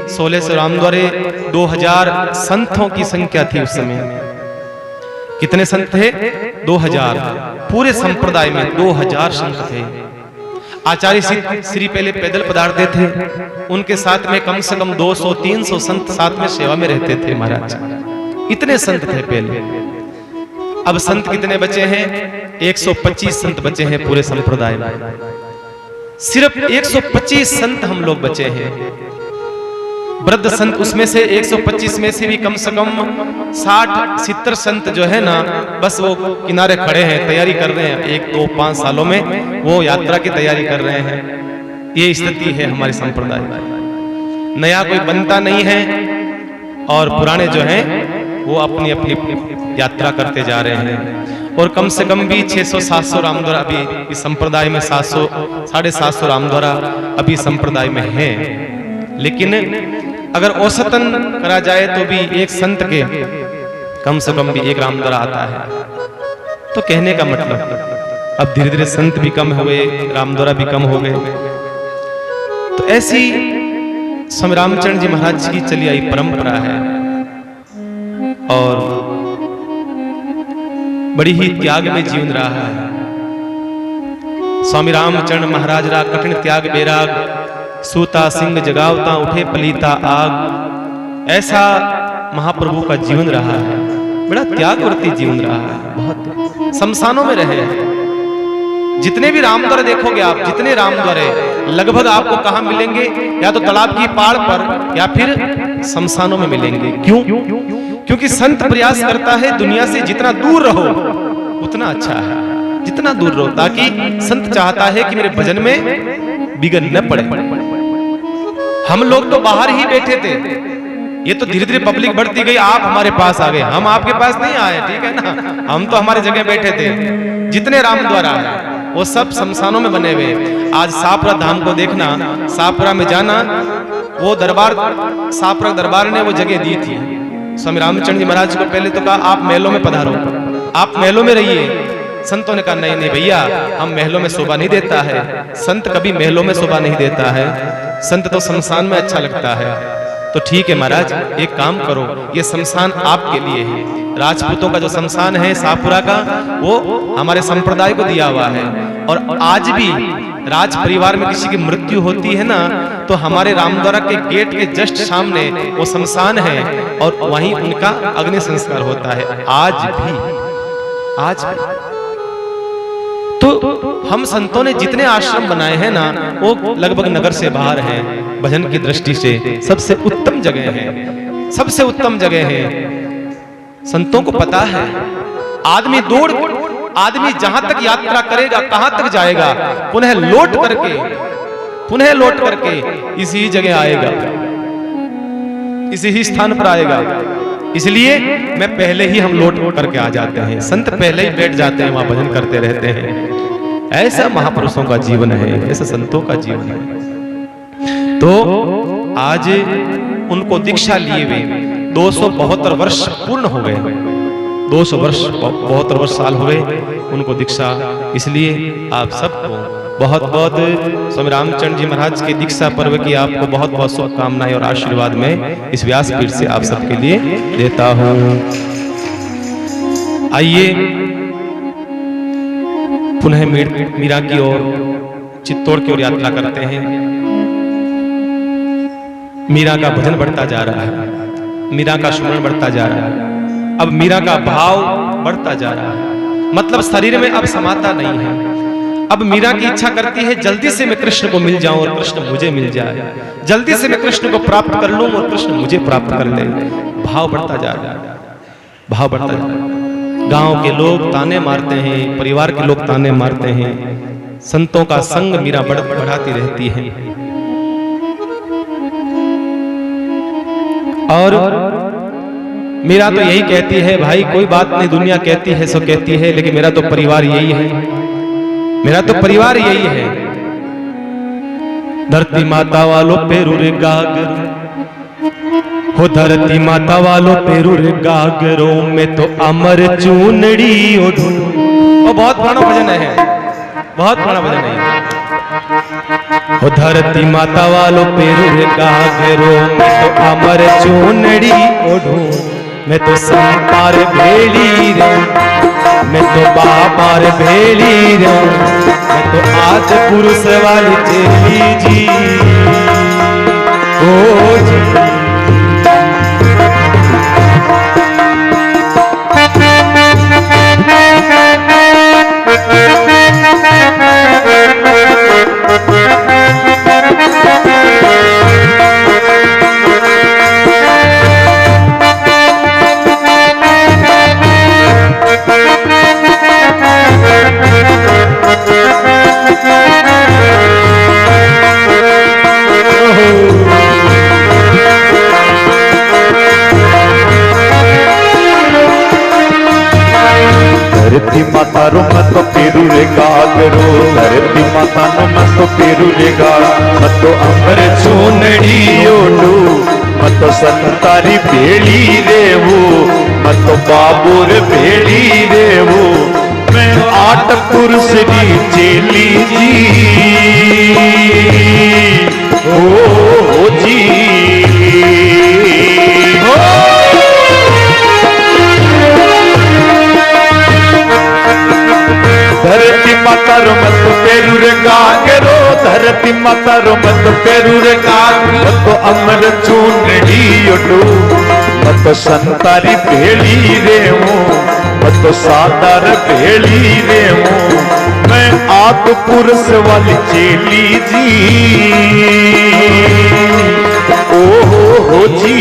1600 रामद्वारे, 2000 संतों की संख्या थी उस समय। कितने संत थे? 2000। पूरे संप्रदाय में 2000 संत थे। आचार्य श्री पहले पैदल पधारते थे, उनके साथ में कम से कम 200-300 संत साथ में सेवा में रहते थे महाराज। इतने संत थे पहले। अब संत कितने बचे हैं? 125 संत बचे हैं पूरे संप्रदाय में। सिर्फ 125 संत हम लोग बचे हैं। वृद्ध संत उसमें से 125 में से भी कम से कम 60-70 संत जो है ना, बस वो किनारे खड़े हैं, तैयारी कर रहे हैं। 1-2-5 सालों में वो यात्रा की तैयारी कर रहे हैं। ये स्थिति है हमारे संप्रदाय में। नया कोई बनता नहीं है और पुराने जो हैं वो अपनी अपनी यात्रा करते जा रहे हैं। और कम से कम भी 600-700 रामद्वारा अभी इस संप्रदाय में 700-750 रामद्वारा अभी संप्रदाय में है। लेकिन अगर औसतन करा जाए तो भी एक संत के कम से कम भी एक रामद्वारा आता है। तो कहने का मतलब अब धीरे धीरे संत भी कम हुए, रामद्वारा भी कम हो गए। तो ऐसी स्वामी रामचंद्र जी महाराज की चली आई परंपरा है और बड़ी ही त्याग में जीवन रहा है। स्वामी रामचंद्र महाराज रा कठिन त्याग बेराग, सूता सिंह जगावता उठे पलीता आग। ऐसा महाप्रभु का जीवन रहा है। बड़ा त्यागवर्ती जीवन रहा है। बहुत शमशानों में रहे। जितने भी रामद्वारे देखोगे आप, जितने रामद्वारे लगभग आपको कहां मिलेंगे? या तो तालाब की पाड़ पर या फिर शमशानों में मिलेंगे। क्यों? क्योंकि संत प्रयास करता है दुनिया से जितना दूर रहो उतना अच्छा है, जितना दूर रहो, ताकि संत चाहता है कि मेरे भजन में बिगड़ न पड़े। हम लोग तो बाहर ही बैठे थे, ये तो धीरे धीरे पब्लिक बढ़ती गई, आप हमारे पास आ गए, हम आपके पास नहीं आए, ठीक है ना। हम तो हमारी जगह बैठे थे। जितने रामद्वारा है वो सब शमशानों में बने हुए। आज सापरा धाम को देखना, सापरा में जाना, वो दरबार, सापरा दरबार ने वो जगह दी थी। स्वामी रामचंद्र जी महाराज को पहले तो कहा आप महलों में पधारो, आप महलों में रहिए। संतों ने कहा नहीं नहीं भैया, हम महलों में शोभा नहीं देता है। संत कभी महलों में शोभा नहीं देता है, संत तो शमशान में अच्छा लगता है। तो ठीक है महाराज, एक काम करो, ये शमशान आपके लिए है। राजपूतों का जो शमशान है सापुरा का, वो हमारे संप्रदाय को दिया हुआ है। और आज भी राज परिवार में किसी की मृत्यु होती है ना, तो हमारे रामद्वारा के गेट के जस्ट सामने वो शमशान है और वहीं उनका अग्नि संस्कार होता है। आज भी तो हम संतों ने जितने आश्रम बनाए हैं ना, वो लगभग नगर से बाहर हैं। भजन की दृष्टि से सबसे उत्तम जगह है, सबसे उत्तम जगह है। संतों को पता है आदमी जहां तक यात्रा करेगा, कहां तक जाएगा, पुनः लौट करके इसी जगह आएगा, इसी ही स्थान पर आएगा। इसलिए मैं पहले ही हम लौट करके आ जाते हैं। संत पहले ही बैठ जाते हैं, वहां भजन करते रहते हैं। ऐसा महापुरुषों का जीवन है, ऐसा संतों का जीवन है। तो आज उनको दीक्षा लिए हुए 272 वर्ष पूर्ण हो गए। 272 साल हो गए उनको दीक्षा। इसलिए आप सबको बहुत बहुत स्वामी रामचंद्र जी महाराज के दीक्षा पर्व की आपको बहुत बहुत शुभकामनाएं और आशीर्वाद में इस व्यासपीठ से आप सबके लिए देता हूं। आइए पुनः मीरा की ओर, चित्तौड़ की ओर यात्रा करते हैं। मीरा का भजन बढ़ता जा रहा है, मीरा का स्मरण बढ़ता जा रहा है। अब मीरा का भाव बढ़ता जा रहा है, मतलब शरीर में अब समाता नहीं है। अब मीरा की इच्छा करती है जल्दी से मैं कृष्ण को मिल जाऊं और कृष्ण मुझे मिल जाए, जल्दी से मैं कृष्ण को प्राप्त कर लूं और कृष्ण मुझे प्राप्त कर ले। भाव बढ़ता जा रहा है, भाव बढ़ता जा रहा है। गांव के लोग ताने मारते हैं, परिवार के लोग ताने मारते हैं, संतों का संग मीरा बढ़ाती रहती है। और मीरा तो यही कहती है, भाई कोई बात नहीं, दुनिया कहती है सो कहती है, लेकिन मेरा तो परिवार यही है, मेरा तो परिवार यही है। धरती माता वालों पेरू रे गागर, हो धरती माता वालों पेरू रे गागरों में तो अमर चूनड़ी ओढ़ो। वो बहुत पुराना भजन है, बहुत पुराना भजन है। हो धरती माता वालों पेरू रे गागरों में तो अमर चूनड़ी ओढ़ो, मैं तो संतार भेली रे, मैं तो बाबार भेली रे, मैं तो आज पुरुष वाली चेली जी ओ जी। धरती माता रो मत पेरू रे गागरो, धरती माता नो मत पेरू रे गा, मत अमर चूनड़ी ओडू, मत संतारी भेली रेवो, मत बाबूर भेली रेवो, मैं 8 पुरुष री चेली जी ओ जी धरती माता रो मत पेरू रे गागरो, धरती माता रो मत पेरू रे गागरो, मत अमर चूनड़ी ओडू, मत संतारी भेली रेवो, मत सादार भेली रेवो, मैं 8 पुरुष वाली चेली जी ओ हो जी।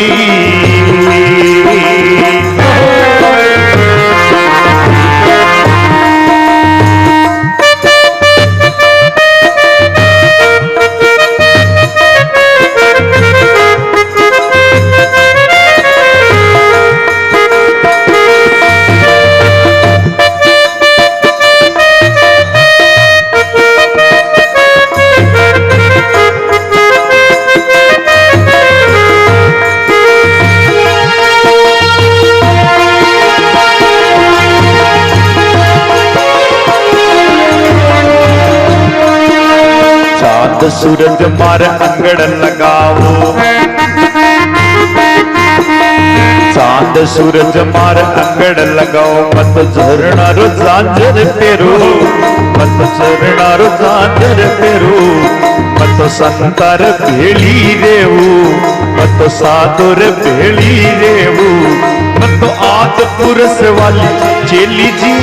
सूरज मार अंगड़ लगाओ, चांद सूरज मार अंगड़ लगाओ, मत झरना रो झांझर फेरो, मत झरना रो झांझर फेरो, मत संतार भेली रेवू, मत साधुर भेली रेवू, मत आद पुरुष वाली चेली जी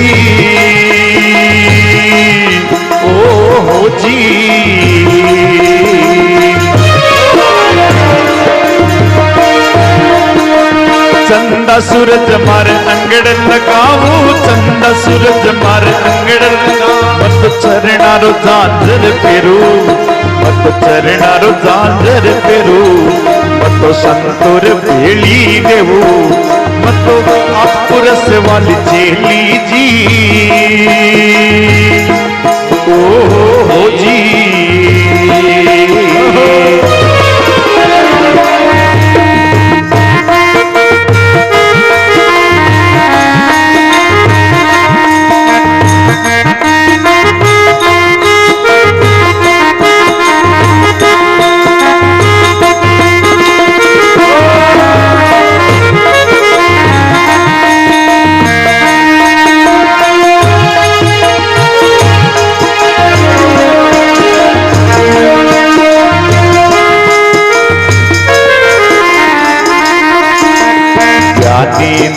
ओ हो जी। चंदा सूरज मार अंगड़ लगाओ, चंदा सूरज मार अंगड़ लगाओ, मत चरणा रो झांझर फेरू, मत चरणा रो झांझर फेरू, मत संतुर भेली देवू, मत पुरुष वाली चेली जी ओ हो जी।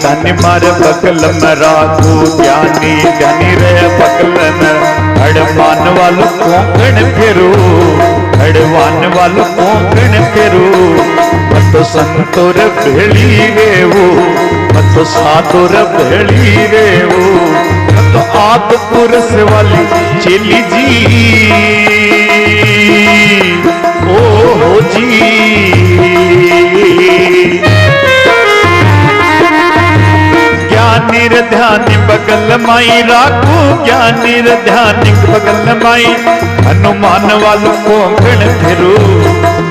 धनी मार बगल में राखू, ज्ञानी ज्ञानी रह बगल में, हड़वान वालो कोंकण फेरू, हड़वान वालो कोंकण फेरू, मत संतोर भेली रेवू, मत साधुर भेली रेवू, मत आद पुरुष वाली चेली जी ओ हो जी। ज्ञानी ध्यान बगल माई राखू, ज्ञानी ध्यान बगल माई, हनुमान वालो कोंकण फेरू,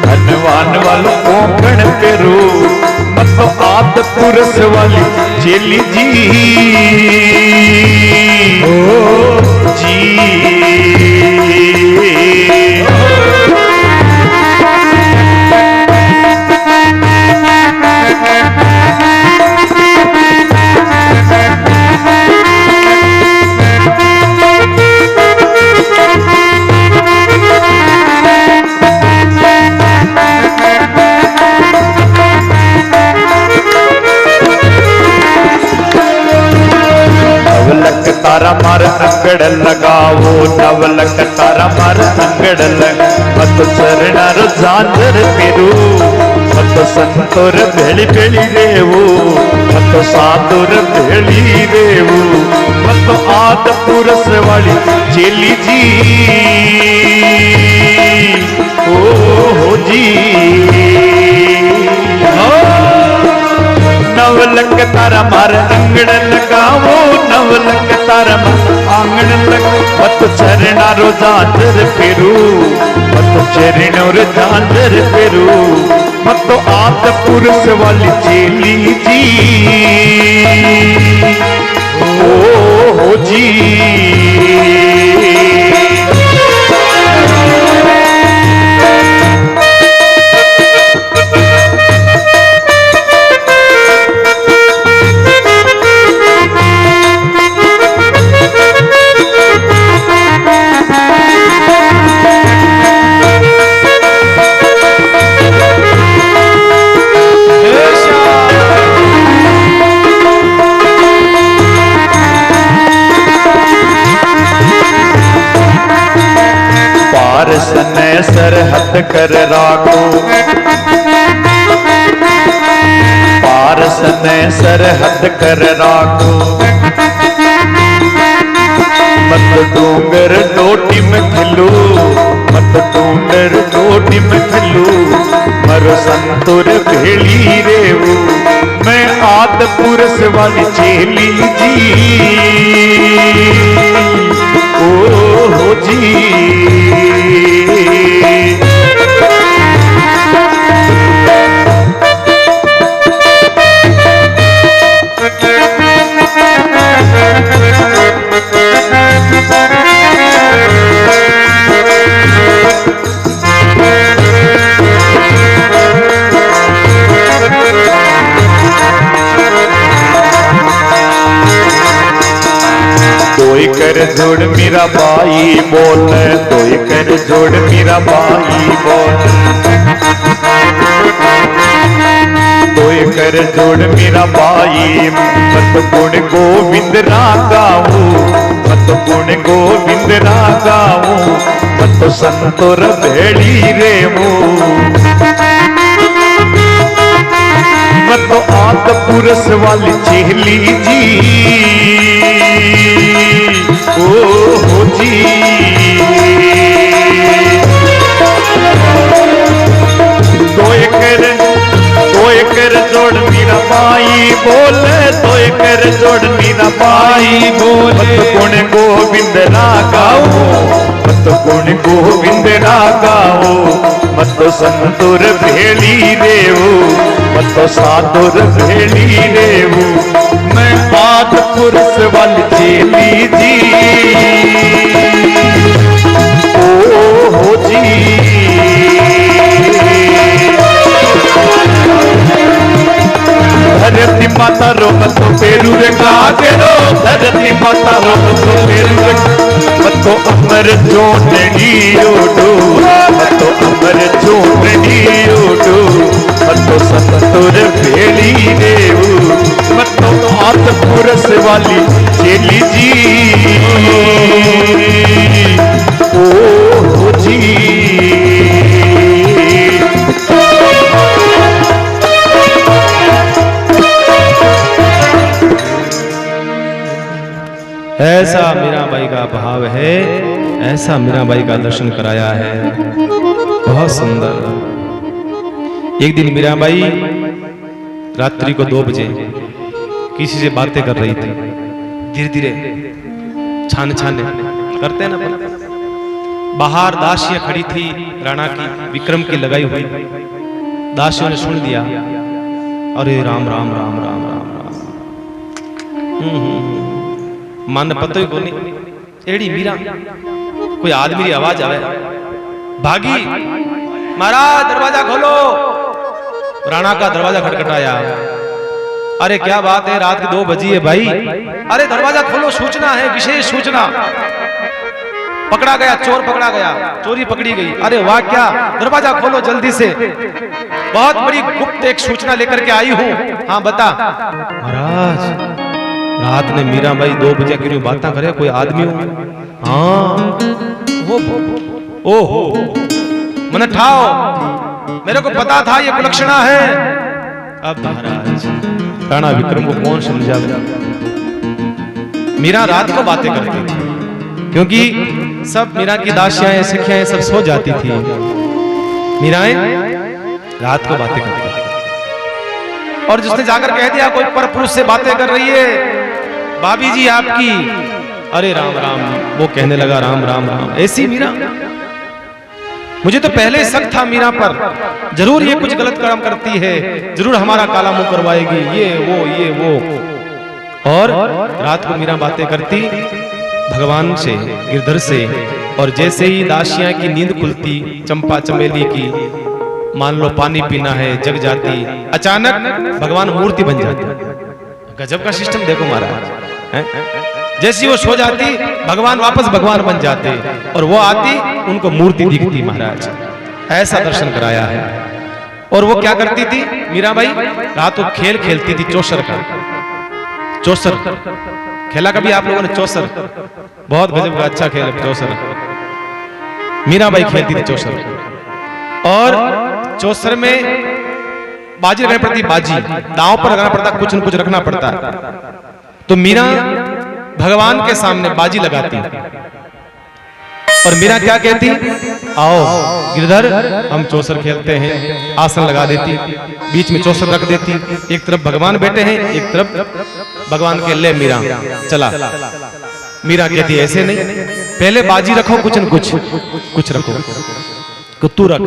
हनुमान वालो कोंकण फेरू, मत आद पुरुष वाली चेली जी ओ जी। अंगड़ लगावो नवलक तारा मार अंगड़ लग मत चरणर झांझर पेरू मत संतोर भेली भेली रेवू मत साधुर भेली रेवू मत आद पुरस वाली चेली जी ओ हो जी नवलक तारा मार अंगड़ लगावो नवलक तारा मार आंगण लग मत चरणा रो झांझर पेरू मत चरणों रो झांझर पेरू मत आद पुरुष वाली चेली जी ओ हो जी पारस ने सरहद कर राखो पारस ने सरहद कर राखो मत डूंगर डोटी में खिलो मत डूंगर डोटी में खिलो मरो संतुर भेली रेवू मैं आद पुरस वाली चेली जी ओ हो जी दोई कर जोड़ मेरा भाई बोल दोई कर जोड़ मेरा भाई बोल दोई कर जोड़ मेरा भाई मत गुण गोविंद रागाऊ मत गुण गोविंद रागाऊ मत संतोर भेड़ी रेमू मत आद पुरस वाली चेली जी ओ हो जी दो एकर जोड़ मीरा बाई बोले दो एकर जोड़ मीरा बाई बोले मत गुण गोविंद रागाओ मत गुण गोविंद रागाओ मत संतुर भेली रेवू मत साधुर भेली रेवू मैं आद पुरुष वाली चेली जी ओ हो जी धरती माता रो मत पेरू रे कागे रो धरती माता रो मत पेरू रे मत अमर जोड़नी ओडो मत अमर जोड़नी ओडो मत संतुर भेली देवू मत आद पुरस वाली चेली जी ओ हो जी ऐसा मीराबाई का भाव है, ऐसा मीराबाई का दर्शन कराया है, बहुत सुंदर। एक दिन मीराबाई रात्रि को 2 बजे किसी से बातें कर रही थी, धीरे धीरे छाने छाने करते हैं ना। बाहर दासियां खड़ी थी, राणा की विक्रम की लगाई हुई। दासियों ने सुन लिया, अरे राम राम राम राम राम राम। मन पता ही कोनी एड़ी मीरा कोई आदमी की आवाज आवे, भागी महाराज दरवाजा खोलो। राणा का दरवाजा खटखटाया, अरे क्या बात है, रात की 2 बजी है भाई। अरे दरवाजा खोलो, सूचना है, विशेष सूचना। पकड़ा गया, चोर पकड़ा गया, चोरी पकड़ी गई। अरे वाह, क्या, दरवाजा खोलो जल्दी से, बहुत बड़ी गुप्त एक सूचना लेकर के आई हूं। हाँ बता। महाराज रात ने मीरा भाई 2 बजे क्यों बातें करे, कोई आदमी हो? हाँ ओ हो मन ठाओ, मेरे को पता था ये कुलक्षणा है। अब महाराज राणा विक्रम को कौन समझावे? मीरा रात को बातें करती थी, क्योंकि सब मीरा की दासियां सखियां सब सो जाती थी, मीराएं रात को बातें करती थी। और जिसने जाकर कह दिया कोई पर पुरुष से बातें कर रही है, भाभी जी आपकी, अरे राम राम, वो कहने लगा राम राम राम। ऐसी मीरा, मुझे तो पहले शक था मीरा पर, जरूर ये कुछ गलत काम करती है, जरूर हमारा काला मुंह करवाएगी, ये वो। और रात को मीरा बातें करती भगवान से, गिरधर से, और जैसे ही दासियां की नींद खुलती, चंपा चमेली की, मान लो पानी पीना है, जग जाती, अचानक भगवान मूर्ति बन जाती। गजब का सिस्टम देखो महाराज। जैसी वो सो जाती, भगवान वापस भगवान बन जाते, और वो आती, उनको मूर्ति दिखती। महाराज ऐसा दर्शन कराया है। और वो क्या करती थी मीराबाई? रात को खेल खेलती थी चौसर का। चौसर खेला कभी आप लोगों ने? चौसर बहुत गजब का अच्छा खेल है चौसर। मीराबाई खेलती थी चौसर, और चौसर में बाजी लगानी पड़ती, बाजी दांव पर लगाना पड़ता, कुछ न कुछ रखना पड़ता। तो मीरा भगवान के सामने बाजी लगाती, और मीरा क्या कहती? आओ गिरधर हम चौसर खेलते हैं। आसन लगा देती, बीच में चौसर रख देती, एक तरफ भगवान बैठे हैं, एक तरफ भगवान के ले मीरा चला। मीरा कहती ऐसे नहीं, पहले बाजी रखो, कुछ न कुछ रखो, तू रख।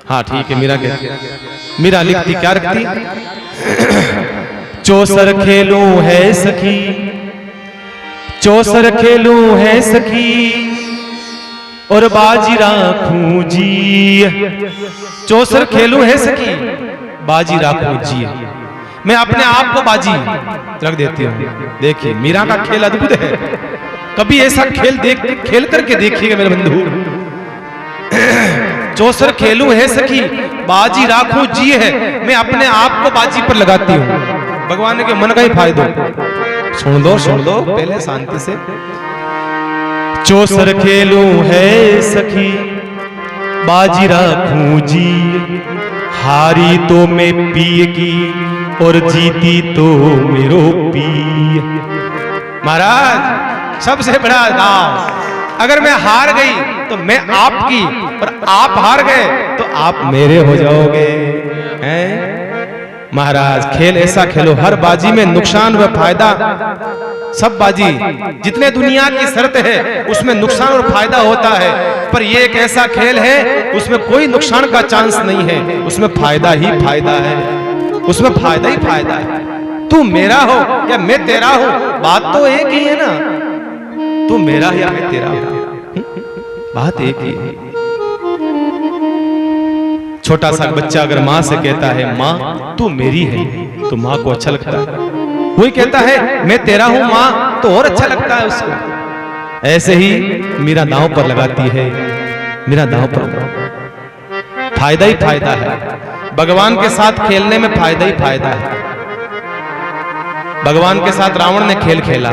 हाँ ठीक है मीरा कहती। मीरा लिखती, क्या रखती? चौसर खेलूं है सखी, चौसर खेलूं है सखी, और बाजी राखूं जी। चौसर खेलूं है सखी, बाजी राखूं जी। मैं अपने आप को बाजी रख देती हूँ। देखिए मीरा का खेल अद्भुत है, कभी ऐसा खेल करके देखिएगा मेरे बंधु। चौसर खेलूं है सखी, बाजी राखूं जी है, मैं अपने आप को बाजी पर लगाती हूँ। भगवान के मन का ही फायदा। सुन दो पहले शांति से। चौसर खेलूं है सखी, बाजी राखूं जी, हारी तो मैं पिए की, और जीती तो मेरो पी। महाराज सबसे बड़ा दाव, अगर मैं हार गई तो मैं आपकी, और आप हार गए तो आप मेरे हो जाओगे। हैं महाराज खेल ऐसा खेलो, हर बाजी में नुकसान व फायदा, सब बाजी जितने दुनिया की शर्त है उसमें नुकसान और फायदा होता है, पर ये एक ऐसा खेल है उसमें कोई नुकसान का चांस नहीं है, उसमें फायदा ही फायदा है, उसमें फायदा ही फायदा है। तू मेरा हो या मैं तेरा हो, बात तो एक ही है ना, तू मेरा या मैं तेरा हो, बात एक ही है। छोटा सा बच्चा अगर माँ से कहता है माँ तू मेरी है, तो माँ को अच्छा लगता है। कोई कहता है मैं तेरा हूं माँ, तो और अच्छा लगता है उसको। ऐसे ही मीरा दांव पर लगाती है, मीरा दांव पर फायदा ही फायदा है। भगवान के साथ खेलने में फायदा ही फायदा है। भगवान के साथ रावण ने खेल खेला,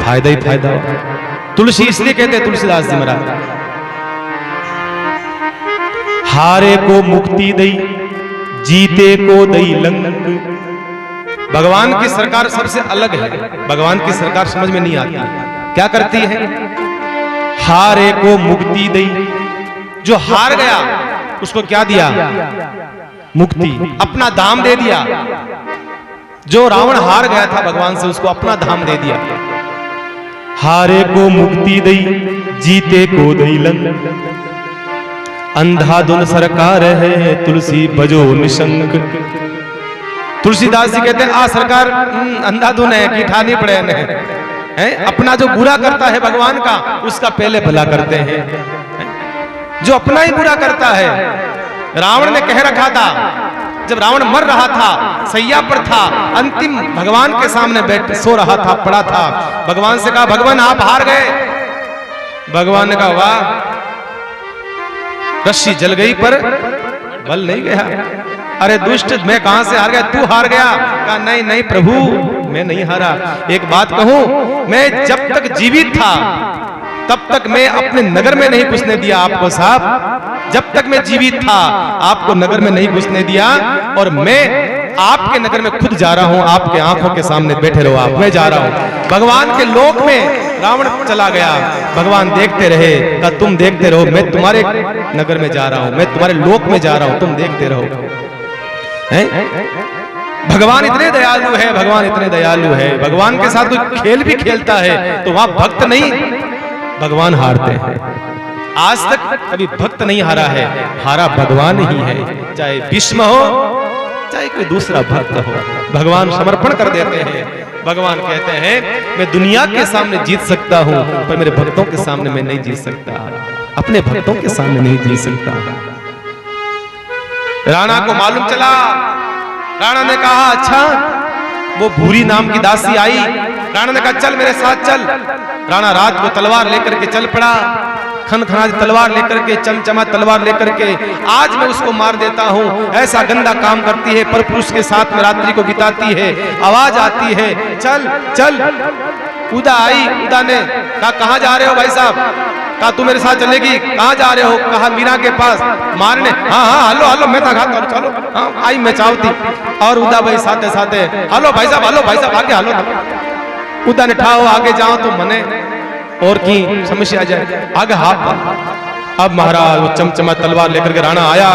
फायदा ही फायदा। तुलसी इसलिए कहते हैं तुलसीदास जी महाराज, हारे को मुक्ति दई, जीते को दई लंग। भगवान की सरकार सबसे अलग है, भगवान की सरकार समझ में नहीं आती। क्या करती है? हारे को मुक्ति दई, जो हार गया उसको क्या दिया? मुक्ति, अपना धाम दे दिया। जो रावण हार गया था भगवान से, उसको अपना धाम दे दिया। हारे को मुक्ति दई, जीते को दई लंग। अंधाधुन सरकार है, तुलसी बजो निशंक। तुलसीदास जी कहते हैं आ सरकार अंधाधुन है कि ठानी पड़े हैं। अपना जो बुरा करता है भगवान का, उसका पहले भला करते हैं। जो अपना ही बुरा करता है, रावण ने कह रखा था, जब रावण मर रहा था, सैया पर था, अंतिम भगवान के सामने बैठ सो रहा था, पड़ा था। भगवान से कहा भगवान आप हार गए। भगवान ने कहा वाह, रस्सी जल गई पर बल नहीं गया। अरे दुष्ट, मैं कहां से हार गया? तू हार गया। कहा नहीं नहीं प्रभु, मैं नहीं हारा। एक बात कहूं, मैं जब तक जीवित था तब तक मैं अपने नगर में नहीं घुसने दिया आपको साहब। जब तक मैं जीवित था आपको नगर में नहीं घुसने दिया, और मैं आपके नगर में खुद जा रहा हूं, आपके आंखों के सामने बैठे रहो आप, मैं जा रहा हूं। भगवान के लोक में रावण चला गया, भगवान देखते रहे, कहा तुम देखते रहो, मैं तुम्हारे नगर में जा रहा हूं, मैं तुम्हारे लोक में जा रहा हूं, तुम देखते रहो। भगवान इतने दयालु है, भगवान इतने दयालु है, भगवान के साथ कोई खेल भी खेलता है तो वहां भक्त नहीं, भगवान हारते हैं। आज तक कभी भक्त नहीं हारा है, हारा भगवान ही है। चाहे भीष्म हो, चाहे कोई दूसरा भक्त हो, भगवान समर्पण कर देते हैं। भगवान कहते हैं मैं दुनिया के सामने जीत सकता हूं, पर मेरे भक्तों के सामने मैं नहीं जीत सकता, अपने भक्तों के सामने नहीं जीत सकता। राणा को मालूम चला, राणा ने कहा अच्छा, वो भूरी नाम की दासी आई, राणा ने कहा चल मेरे साथ चल। राणा रात को तलवार लेकर के चल पड़ा, खनखनाती तलवार लेकर के, चमचमा तलवार लेकर के, आज मैं उसको मार देता हूं। ऐसा गंदा काम करती है, पर पुरुष के साथ में रात्रि को बिताती है। आवाज आती है चल चल। उदा आई, उदा ने कहा कहां जा रहे हो भाई साहब? कहा तू मेरे साथ चलेगी? कहां जा रहे हो? कहा मीरा के पास मारने। हाँ हाँ हलो हलो, मैं खाता हूं, चलो। हाँ आई मैं चाहती। और उदा भाई साथे साथे हलो भाई साहब, हलो भाई साहब, आगे हलो। उदा ने ठाओ आगे जाओ तो मने और की समस्या आ जाए, आगे हाथ। अब महाराज वो चमचमा तलवार लेकर के राणा आया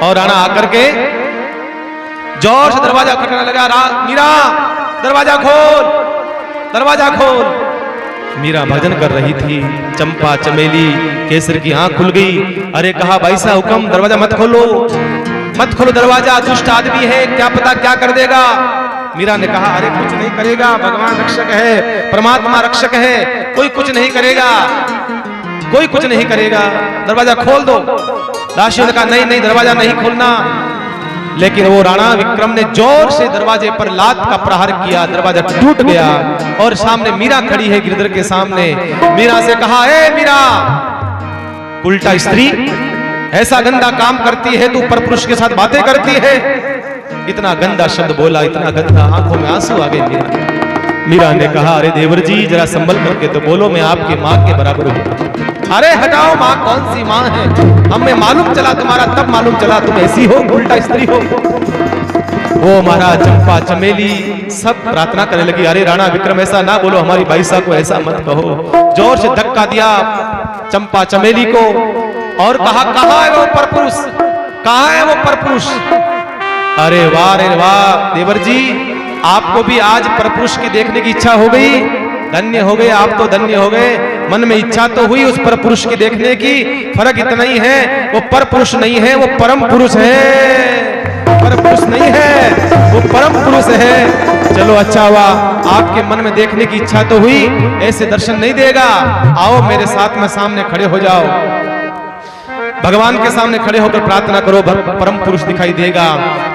और राणा आकर के जोर से दरवाजा खटखटाने लगा। मीरा दरवाजा खोल, दरवाजा खोल। मीरा भजन कर रही थी, चंपा चमेली केसर की आंख खुल गई। अरे कहा भाई साहब हुक्म, दरवाजा मत खोलो, मत खोलो दरवाजा, दुष्ट आदमी है, क्या पता क्या कर देगा। मीरा ने कहा अरे कुछ नहीं करेगा, भगवान रक्षक है, परमात्मा रक्षक है, कोई कुछ नहीं करेगा, कोई कुछ नहीं करेगा, दरवाजा खोल दो। दासियों ने कहा नहीं नहीं दरवाजा नहीं खोलना। लेकिन वो राणा विक्रम ने जोर से दरवाजे पर लात का प्रहार किया, दरवाजा टूट गया और सामने मीरा खड़ी है गिरधर के सामने। मीरा से कहा ए मीरा, उल्टा स्त्री ऐसा गंदा काम करती है, तू परपुरुष के साथ बातें करती है। इतना गंदा शब्द बोला, इतना गंदा, आंखों में आंसू आ गए। मीरा ने कहा अरे देवर जी जरा संभल करके तो बोलो, मैं आपकी माँ के बराबर हूँ। अरे हटाओ, माँ कौन सी माँ है, हमें मालूम चला तुम्हारा, तब मालूम चला तुम ऐसी हो, उल्टा स्त्री हो। वो महाराज चंपा चमेली सब प्रार्थना करने लगी, अरे राणा विक्रम ऐसा ना बोलो, हमारी बाईसा को ऐसा मत कहो। जोर से धक्का दिया चंपा चमेली को और कहा कहाँ है वो परपुरुष, कहाँ है वो परपुरुष। अरे वाह रे वाह देवर जी, आपको भी आज परपुरुष की देखने की इच्छा हो गई, धन्य हो गए आप तो, धन्य हो गए। मन में इच्छा तो हुई उस परपुरुष की देखने की, फर्क इतना ही है वो परपुरुष नहीं है, वो परम पुरुष है, परपुरुष नहीं है वो परम पुरुष है। चलो अच्छा हुआ, आपके मन में देखने की इच्छा तो हुई, ऐसे दर्शन नहीं देगा, आओ मेरे साथ में सामने खड़े हो जाओ, भगवान के सामने खड़े होकर प्रार्थना करो, परम पुरुष दिखाई देगा।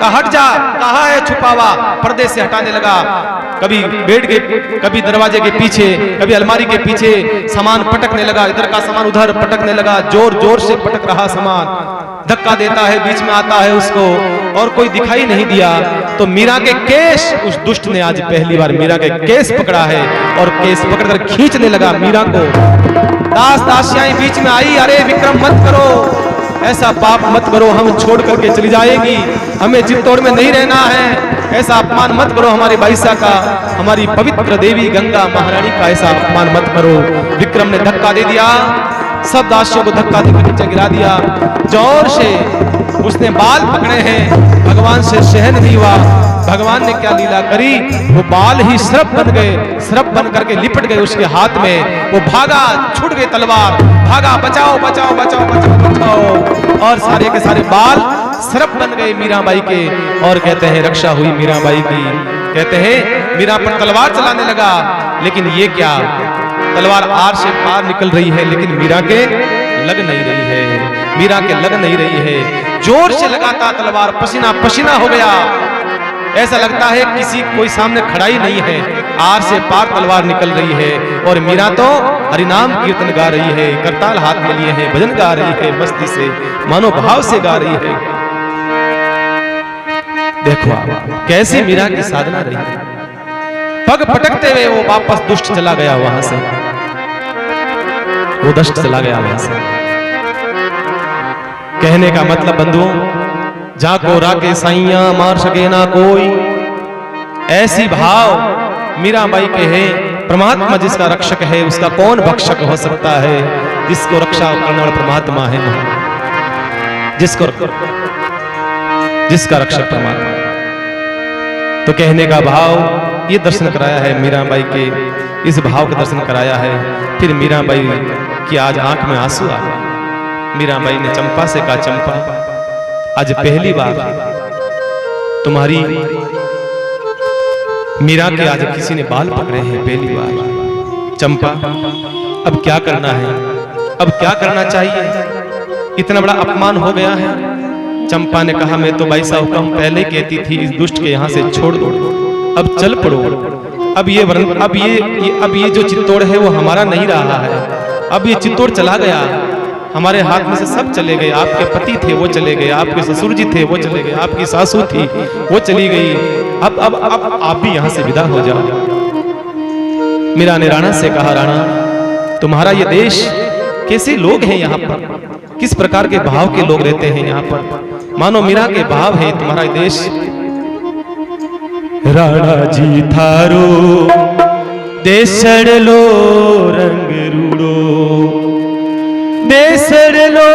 कहा हट जा, कहाँ है छुपावा, पर्दे से हटाने लगा, कभी बेड के, कभी दरवाजे के पीछे, कभी अलमारी के पीछे सामान पटकने लगा, इधर का सामान उधर पटकने लगा, जोर जोर से पटक रहा सामान, धक्का देता है, बीच में आता है उसको, और कोई दिखाई नहीं दिया। तो मीरा के केस, उस दुष्ट ने आज पहली बार मीरा के केस पकड़ा है और केस पकड़कर खींचने लगा मीरा को। दास दासियां बीच में आई, अरे विक्रम मत करो, ऐसा पाप मत करो, हम छोड़ करके चली जाएगी, हमें चित्तौड़ में नहीं रहना है, ऐसा अपमान मत करो हमारी बाईसा का, हमारी पवित्र देवी गंगा महारानी का ऐसा अपमान मत करो। विक्रम ने धक्का दे दिया, सब दासियों को धक्का देकर नीचे गिरा दिया। जोर से उसने बाल पकड़े हैं, भगवान से सहन नहीं हुआ। भगवान ने क्या लीला करी, वो बाल ही सर्प बन गए, सर्प बन करके लिपट गए उसके हाथ में। वो भागा, छूट गई तलवार, भागा, बचाओ बचाओ बचाओ बचाओ बचाओ, और सारे के सारे बाल सर्प बन गए मीराबाई के। और कहते हैं रक्षा हुई मीराबाई की। कहते हैं मीरा पर तलवार चलाने लगा, लेकिन ये क्या, तलवार आर से पार निकल रही है, लेकिन मीरा के लग नहीं रही है, मीरा के लग नहीं रही है। जोर से लगाता तलवार, पसीना पसीना हो गया, ऐसा लगता है किसी कोई सामने खड़ा ही नहीं है, आर से पार तलवार निकल रही है। और मीरा तो हरिनाम कीर्तन गा रही है, करताल हाथ में लिए है, भजन गा रही है, मस्ती से मनोभाव से गा रही है। देखो आप कैसी मीरा की साधना रही। पग पटकते हुए वो वापस दुष्ट चला गया वहां से, वो दुष्ट चला गया वहां से। कहने का मतलब बंधुओं, जाको राके साइया मार सके ना कोई, ऐसी भाव मीराबाई के है। परमात्मा जिसका रक्षक है उसका कौन भक्षक हो सकता है? जिसको रक्षा करने वाला परमात्मा है, जिसका रक्षक परमात्मा। तो कहने का भाव ये दर्शन कराया है मीराबाई के, इस भाव के दर्शन कराया है। फिर मीराबाई की आज आंख में आंसू आ गए। मीराबाई ने चंपा से कहा, चंपा आज पहली बार तुम्हारी मीरा के आज किसी ने बाल पकड़े हैं, पहली बार। चंपा अब क्या करना है, अब क्या करना चाहिए? इतना बड़ा अपमान हो गया है। चंपा ने कहा, मैं तो भाई साहब कम पहले कहती थी इस दुष्ट के यहाँ से छोड़ दो, अब चल पड़ो। अब ये जो चित्तौड़ है वो हमारा नहीं रहा है। अब ये चित्तौड़ चला गया, हमारे हाथ में से सब चले गए। आपके पति थे वो चले गए, आपके ससुर जी थे वो चले गए, आपकी सासू थी वो चली गई। अब आप भी यहाँ से विदा हो जाओ। मीरा ने राणा से कहा, राणा तुम्हारा ये देश कैसे लोग हैं यहाँ पर, किस प्रकार के भाव के लोग रहते हैं यहाँ पर? मानो मीरा के भाव है तुम्हारा देश। राणा जी थारो देसड़ लो रंग रूड़ो, देसड़ लो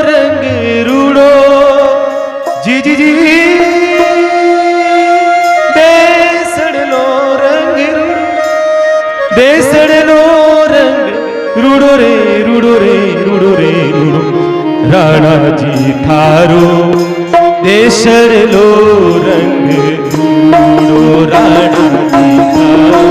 रंग रूड़ो, जी जी जी देसड़ लो रंग रूड़ो, देसड़ लो रंग रूड़ो रे रूड़ो रे रूड़ो रे रूड़ो। राणा जी थारो देसड़ लो रंग रूड़ो, राणा जी थारो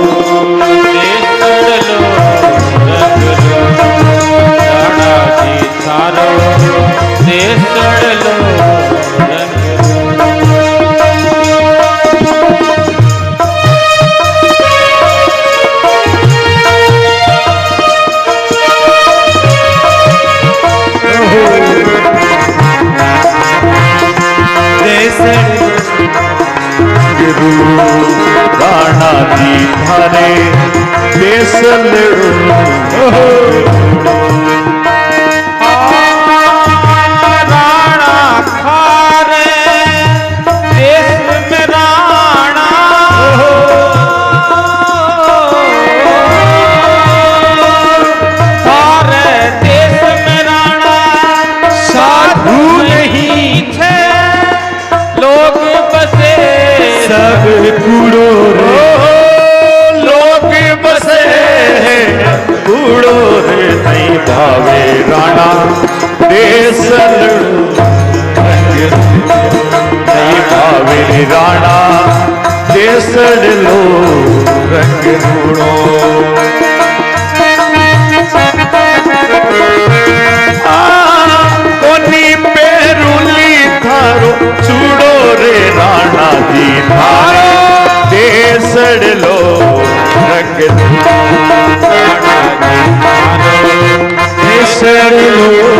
राणा जी थारे देसल राणा थारे देश में राणा थारे देश में राणा साधु नहीं थे लोग बसे सब कूड़ो रे, लोग बसे कूड़ो रे नहीं भावे राणा देसल नहीं भावे राणा देसल लो रंग रूड़ो। कोनी पेरुली थारो चूड़ो रे राणा जी थारो देसड़ लो रंग राणा जी थारो देसड़ लो।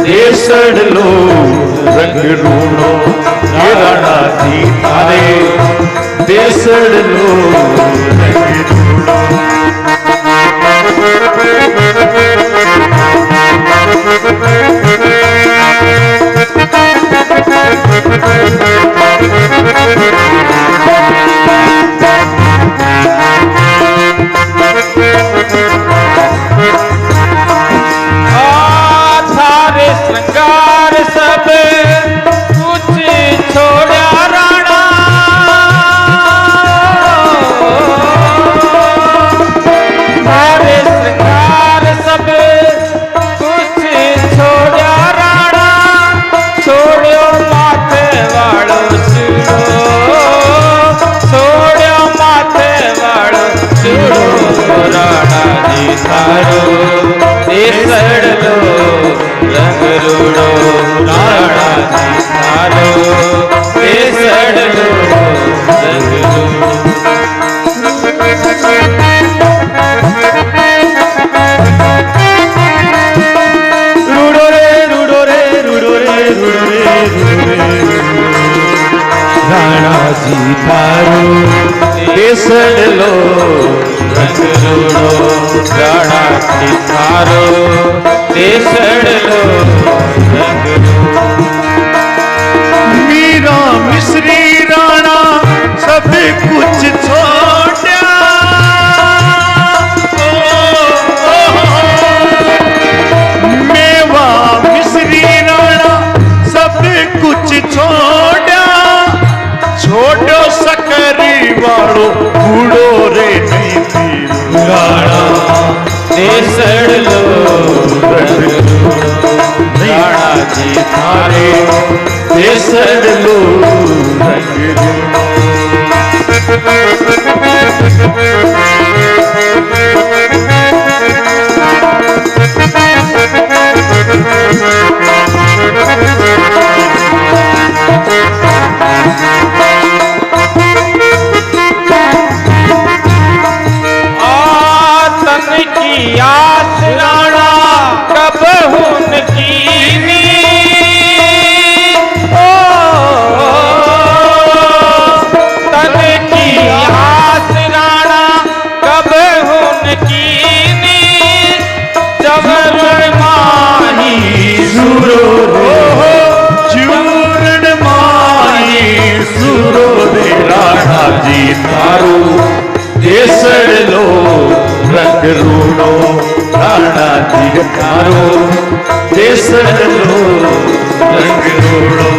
देसड़ लो रंग रूड़ो। थारे देसड़ लो रंग रूड़ो। थारे श्रृंगार सब कुछ छोड़ा राणा, थारे श्रृंगार सब कुछ छोड़ा राणा, छोड़ो माथे वालो चूड़ो, छोड़ो माथे वालो चूड़ो, राणा जी थारो देसड़ लो रंग रूड़ो, राणा जी थारो देसड़ लो रंग रूड़ो। रूड़ो रे रूड़ो रे रूड़ो रे रूड़ो रे रूड़ो रे राणा जी थारो देसड़ लो रंग रूड़ो, राणा जी थारो देसड़ लो रंग रूड़ो। मीरा मिश्री राणा सब कुछ छोड़ा, मेवा मिश्री राणा सब कुछ छोड़ा, छोड़ो सकरी वालो बूढ़ो रे नहीं पीरो, राणा देसड़ लो रंग रूड़ो, राणा जी थारे देसड़ लो रंग रूड़ो। तन की आस राणा कब हुन कीनी, तन की आस राणा कब हुन कीनी, जबर माही सुरो रे चूर्ण माई सुरो रे राणा जी थारो देसड़ लो रंग रूड़ो, राणा जी थारो देसड़ लो रंग रूड़ो।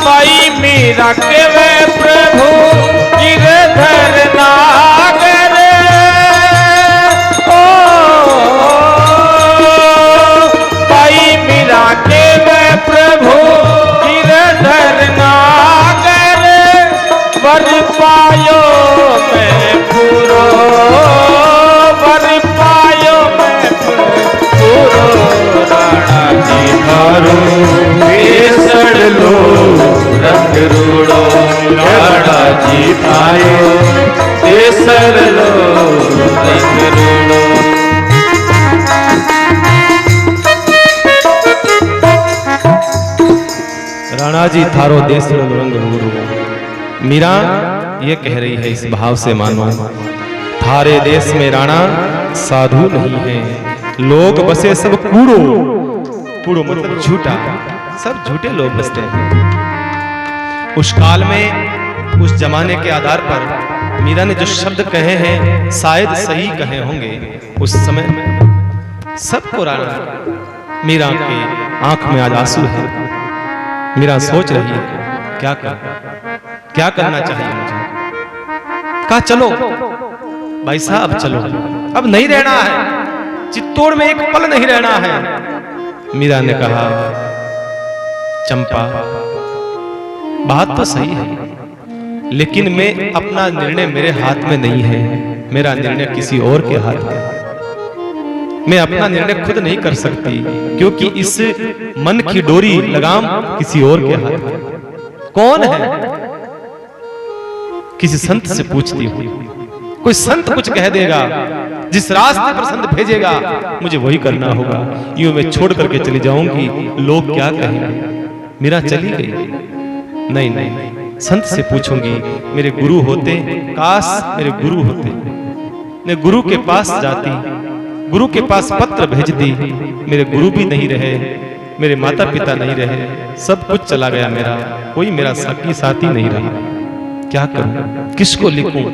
भाई मीरा के वे प्रभु गिरधर नागर, भाई मीरा के वे प्रभु गिरधर नागर, वर पायो मैं पूरो, वर पायो मैं पूरो, राणा जी थारो देसड़ लो रंग रूड़ो, राणा जी थारो देसड़ लो रंग रूड़ो। राणा जी थारो देसड़ लो रंग रूड़ो। मीरा ये कह रही है इस भाव से मानो, थारे देश में राणा साधु नहीं है, लोग बसे सब कूड़ो, कूड़ो मतलब झूठा, सब झूठे लोग बसते हैं। उस काल में उस जमाने के आधार पर मीरा ने जो शब्द कहे हैं शायद सही कहे होंगे। उस समय सबको राणा, मीरा के आंख में आज आंसू है। मीरा सोच रही है क्या करना चाहिए मुझे। कहा चलो भाई साहब चलो, अब नहीं रहना है, चित्तौड़ में एक पल नहीं रहना है। मीरा ने कहा चंपा बात तो सही है, लेकिन मैं अपना निर्णय मेरे हाथ में नहीं है, मेरा निर्णय किसी और के हाथ में है। मैं अपना निर्णय खुद नहीं कर सकती, क्योंकि इस मन की डोरी लगाम किसी और के हाथ में। कौन है? किसी संत से पूछती हूँ, कोई संत कुछ कह देगा, जिस रास्ते पर संत भेजेगा मुझे वही करना होगा। यूं मैं छोड़ करके चली जाऊंगी, लोग क्या कहेंगे। मीरा चली गई। नहीं नहीं, संत से पूछूंगी। मेरे गुरु होते, काश मेरे गुरु होते, मैं गुरु के पास जाती, गुरु के पास पत्र भेजती। मेरे गुरु भी नहीं रहे, मेरे माता पिता नहीं रहे, सब कुछ चला गया मेरा, कोई मेरा साथी साथी नहीं रहा। क्या करूं, किसको लिखूं?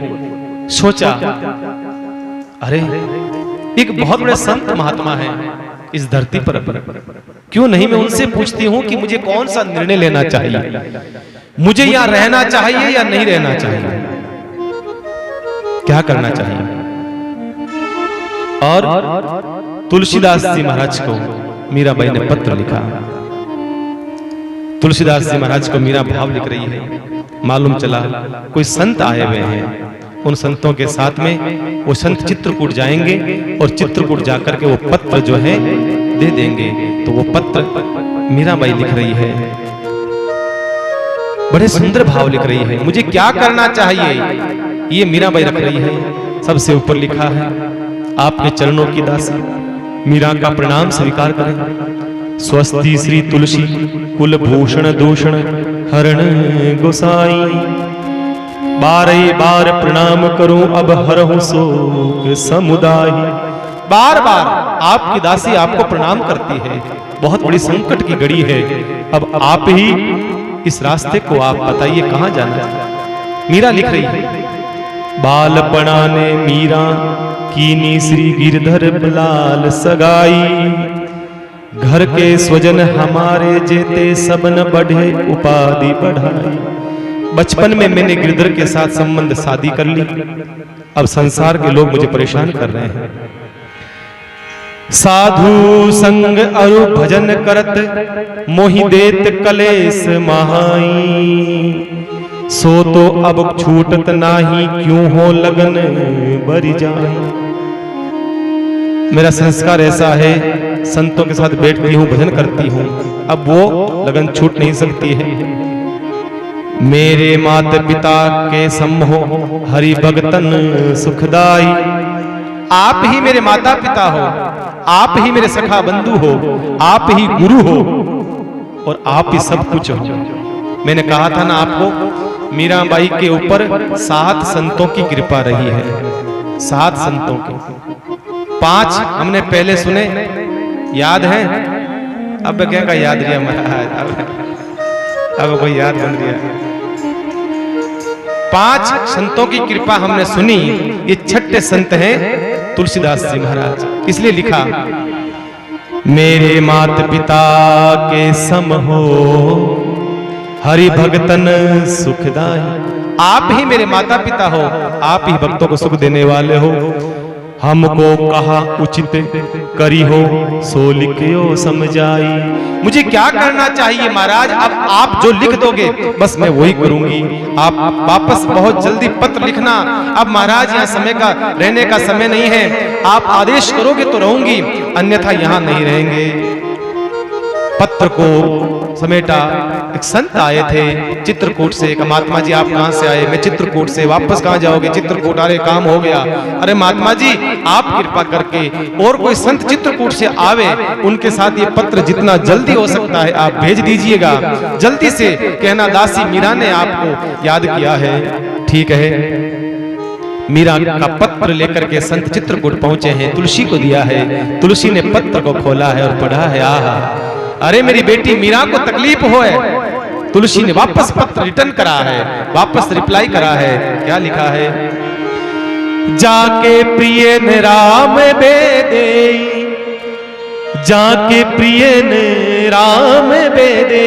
सोचा, अरे एक बहुत बड़े संत महात्मा है इस धरती पर, क्यों नहीं मैं उनसे पूछती हूं कि मुझे कौन सा निर्णय लेना चाहिए, मुझे यहां रहना चाहिए या नहीं रहना चाहिए, क्या करना चाहिए। और तुलसीदास जी महाराज को मीराबाई ने पत्र लिखा। तुलसीदास जी महाराज को मीरा भाव लिख रही है। मालूम चला कोई संत आए हुए हैं, उन संतों के साथ में वो संत चित्रकूट जाएंगे और चित्रकूट जाकर के वो पत्र जो है दे देंगे। तो वो पत्र मीराबाई लिख रही है, बड़े सुंदर भाव लिख रही है। मुझे क्या करना चाहिए ये मीराबाई रख रही है। सबसे ऊपर लिखा है, आपके चरणों की दासी, मीरा का प्रणाम स्वीकार करें। स्वस्ति श्री तुलसी कुलभूषण दूषण हरण गोसाई, बारह बार प्रणाम करूं अब हरहु शोक समुदाय। बार बार आपकी दासी आपको प्रणाम करती है, बहुत बड़ी संकट की घड़ी है, अब आप ही इस रास्ते को आप बताइए कहां जाना है। मीरा लिख रही है, बालपणा ने मीरा कीनी श्री गिरधर बलाल सगाई, घर के स्वजन हमारे जेते सबन बढ़े उपाधि बढ़ाई। बचपन में मैंने गिरधर के साथ संबंध शादी कर ली, अब संसार के लोग मुझे परेशान कर रहे हैं। साधु संग अरु भजन करत मोहि देत कलेश महाई, सो तो अब छूटत नाही क्यों हो लगन बरी जाए। मेरा संस्कार ऐसा है, संतों के साथ बैठती हूँ, भजन करती हूँ, अब वो लगन छूट नहीं सकती है। मेरे माता पिता के सम हो हरि भगतन सुखदाई, आप ही मेरे माता पिता हो, आप ही मेरे सखा बंधु हो, आप ही गुरु हो और आप ही सब कुछ हो। मैंने कहा था ना आपको, मीराबाई के ऊपर 7 संतों की कृपा रही है, 7 संतों की। 5 हमने पहले सुने, याद है? अब क्या का याद रिया महाराज, अब कोई याद बन गया। 5 संतों की कृपा हमने सुनी, ये छठे संत हैं तुलसीदास जी महाराज। इसलिए लिखा, मेरे माता पिता के सम हो हरि भगतन सुखदाई, आप ही मेरे माता पिता हो, आप ही भक्तों को सुख देने वाले हो। हमको कहा उचित करी हो सो लिखियो समझाई। मुझे क्या करना चाहिए महाराज, अब आप जो लिख दोगे बस मैं वही करूंगी। आप वापस बहुत जल्दी पत्र लिखना, अब महाराज यहाँ समय का रहने का समय नहीं है, आप आदेश करोगे तो रहूंगी, अन्यथा यहाँ नहीं रहेंगे। पत्र को समेटा। एक संत आए थे चित्रकूट से, कहा महात्मा जी आप कहां से आए? मैं चित्रकूट से। वापस कहां जाओगे? चित्रकूट। अरे काम हो गया। अरे महात्मा जी आप कृपा करके और कोई संत चित्रकूट से आवे, उनके साथ ये पत्र जितना जल्दी हो सकता है आप भेज दीजिएगा। जल्दी से कहना दासी मीरा ने आपको याद किया है। ठीक है। मीरा का पत्र लेकर के संत चित्रकूट पहुंचे हैं, तुलसी को दिया है। तुलसी ने पत्र को खोला है और पढ़ा है, आहा अरे मेरी बेटी मीरा को तकलीफ हो है। तुलसी ने वापस पत्र रिटर्न करा है, वापस रिप्लाई करा है। क्या लिखा है? जाके प्रिय ने राम बेदे, जाके प्रिय ने राम बेदे,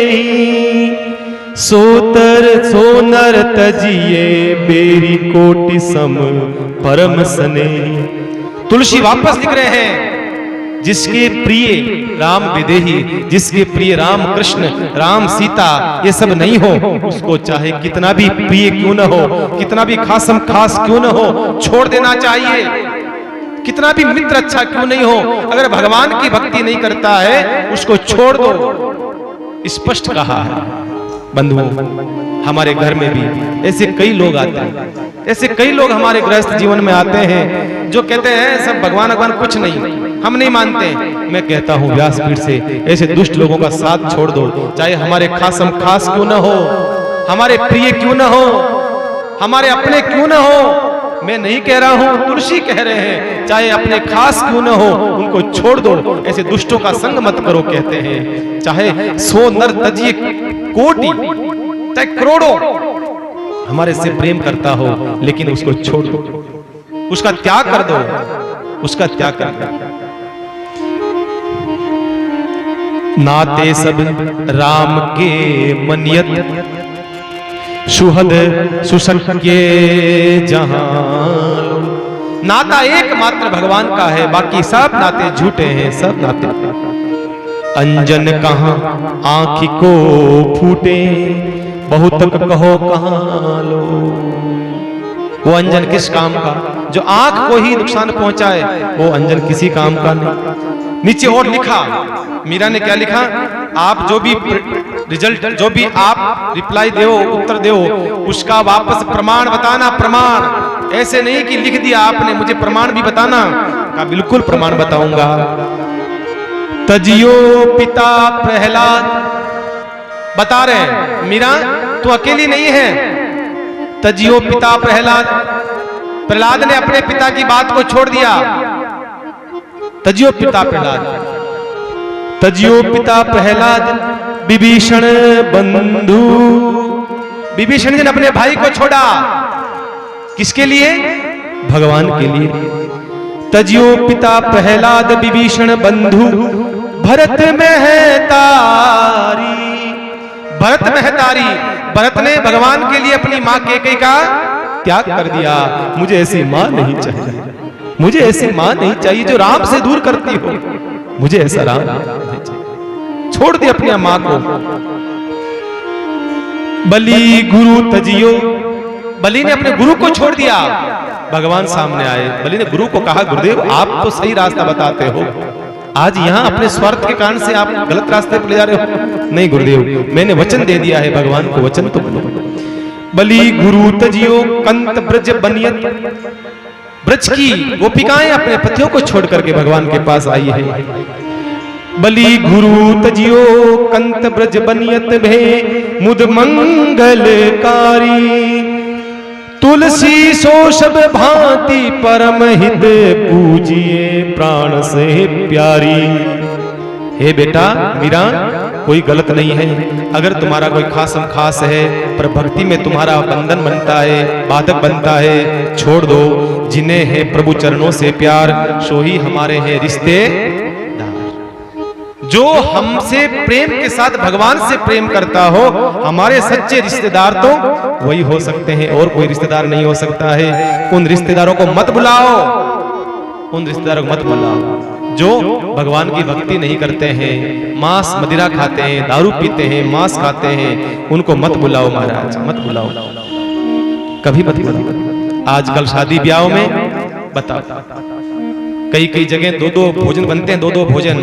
सोतर सोनर तजिए बेरी कोटि सम परम सने। तुलसी वापस लिख रहे हैं, जिसके प्रिय राम विदेही, जिसके प्रिय राम कृष्ण राम सीता ये सब नहीं हो, उसको चाहे कितना भी प्रिय क्यों न हो, कितना भी खासम खास क्यों न हो, छोड़ देना चाहिए। कितना भी मित्र अच्छा क्यों नहीं हो, अगर भगवान की भक्ति नहीं करता है उसको छोड़ दो। स्पष्ट कहा है बंधुओं। हमारे घर में भी ऐसे कई लोग आते हैं, ऐसे कई लोग हमारे गृहस्थ जीवन में आते हैं जो कहते हैं सब भगवान भगवान कुछ नहीं, हम नहीं मानते। मैं कहता हूं व्यासपीठ से ऐसे दुष्ट लोगों का साथ छोड़ दो, चाहे हमारे खासम खास क्यों ना हो, हमारे प्रिय क्यों ना हो, हमारे अपने क्यों ना हो। मैं नहीं कह रहा हूं, तुलसी कह रहे हैं, चाहे अपने खास क्यों ना हो उनको छोड़ दो, ऐसे दुष्टों का संग मत करो कहते हैं। चाहे 100 नर तजिए कोटि, चाहे करोड़ों हमारे से प्रेम करता हो, लेकिन उसको छोड़ दो, उसका त्याग कर दो, उसका त्याग कर दो। नाते सब राम के मनियत, सुहद सुसख्य जहां। नाता एकमात्र भगवान का है, बाकी सब नाते झूठे हैं, सब नाते। अंजन कहां आंखी को फूटे, बहुत कहो कहां लो। वो अंजन किस काम का? जो आंख को ही नुकसान पहुंचाए वो अंजन किसी काम का नहीं। नीचे और लिखा, मीरा ने क्या लिखा, आप जो भी रिजल्ट, जो भी आप रिप्लाई दो, उत्तर दो, उसका वापस प्रमाण बताना। प्रमाण ऐसे नहीं कि लिख दिया आपने, मुझे प्रमाण भी बताना। का बिल्कुल प्रमाण बताऊंगा। तजियो पिता प्रहलाद, बता रहे हैं मीरा तू अकेली नहीं है। तजियो पिता प्रहलाद, प्रहलाद ने अपने पिता की बात को छोड़ दिया। तजियो पिता प्रहलाद, तजियो पिता प्रहलाद विभीषण बंधु। विभीषण ने अपने भाई को छोड़ा, किसके लिए? भगवान के लिए। तजियो पिता प्रहलाद विभीषण बंधु, भरत महतारी। भरत महतारी, भरत ने भगवान के लिए अपनी मां कैकेयी का त्याग कर दिया। मुझे ऐसी मां नहीं चाहिए, मुझे ऐसी मां नहीं चाहिए जो राम से दूर करती हो, मुझे ऐसा राम नहीं चाहिए। छोड़ दे अपनी मां को। बलि गुरु तजियो, बलि ने अपने गुरु को छोड़ दिया। भगवान सामने आए, बलि ने गुरु को कहा गुरुदेव आप तो सही रास्ता बताते हो, आज यहाँ अपने स्वार्थ के कारण से आप गलत रास्ते पर ले जा रहे हो। नहीं गुरुदेव, मैंने वचन दे दिया है भगवान को, वचन तो बोलो। बलि गुरु तजियो कंत ब्रज बनियत। ब्रज की गोपिकाएं अपने पतियों को छोड़ करके भगवान के पास आई है। बलि गुरु तजियो कंत ब्रज बनियत भे, मुद मंगलकारी। तुलसी सो सब भांति परम हित, पूजिए प्राण से प्यारी। हे बेटा मीरा, कोई गलत नहीं है। अगर तुम्हारा कोई खासम खास है, पर भक्ति में तुम्हारा बंधन बनता है, बाधक बनता है, छोड़ दो। जिन्हें है प्रभु चरणों से प्यार, सो ही हमारे हैं रिश्तेदार। जो हमसे प्रेम के साथ भगवान से प्रेम करता हो, हमारे सच्चे रिश्तेदार तो वही हो सकते हैं, और कोई रिश्तेदार नहीं हो सकता है। उन रिश्तेदारों को मत बुलाओ, उन रिश्तेदारों को मत बुलाओ जो भगवान की भक्ति नहीं करते हैं, मांस मदिरा खाते हैं, दारू पीते हैं, मांस खाते हैं। उनको मत बुलाओ महाराज, मत बुलाओ, कभी मत बुलाओ। आजकल शादी ब्याहों में बताओ, कई कई जगह 2-2 भोजन बनते हैं, 2-2 भोजन।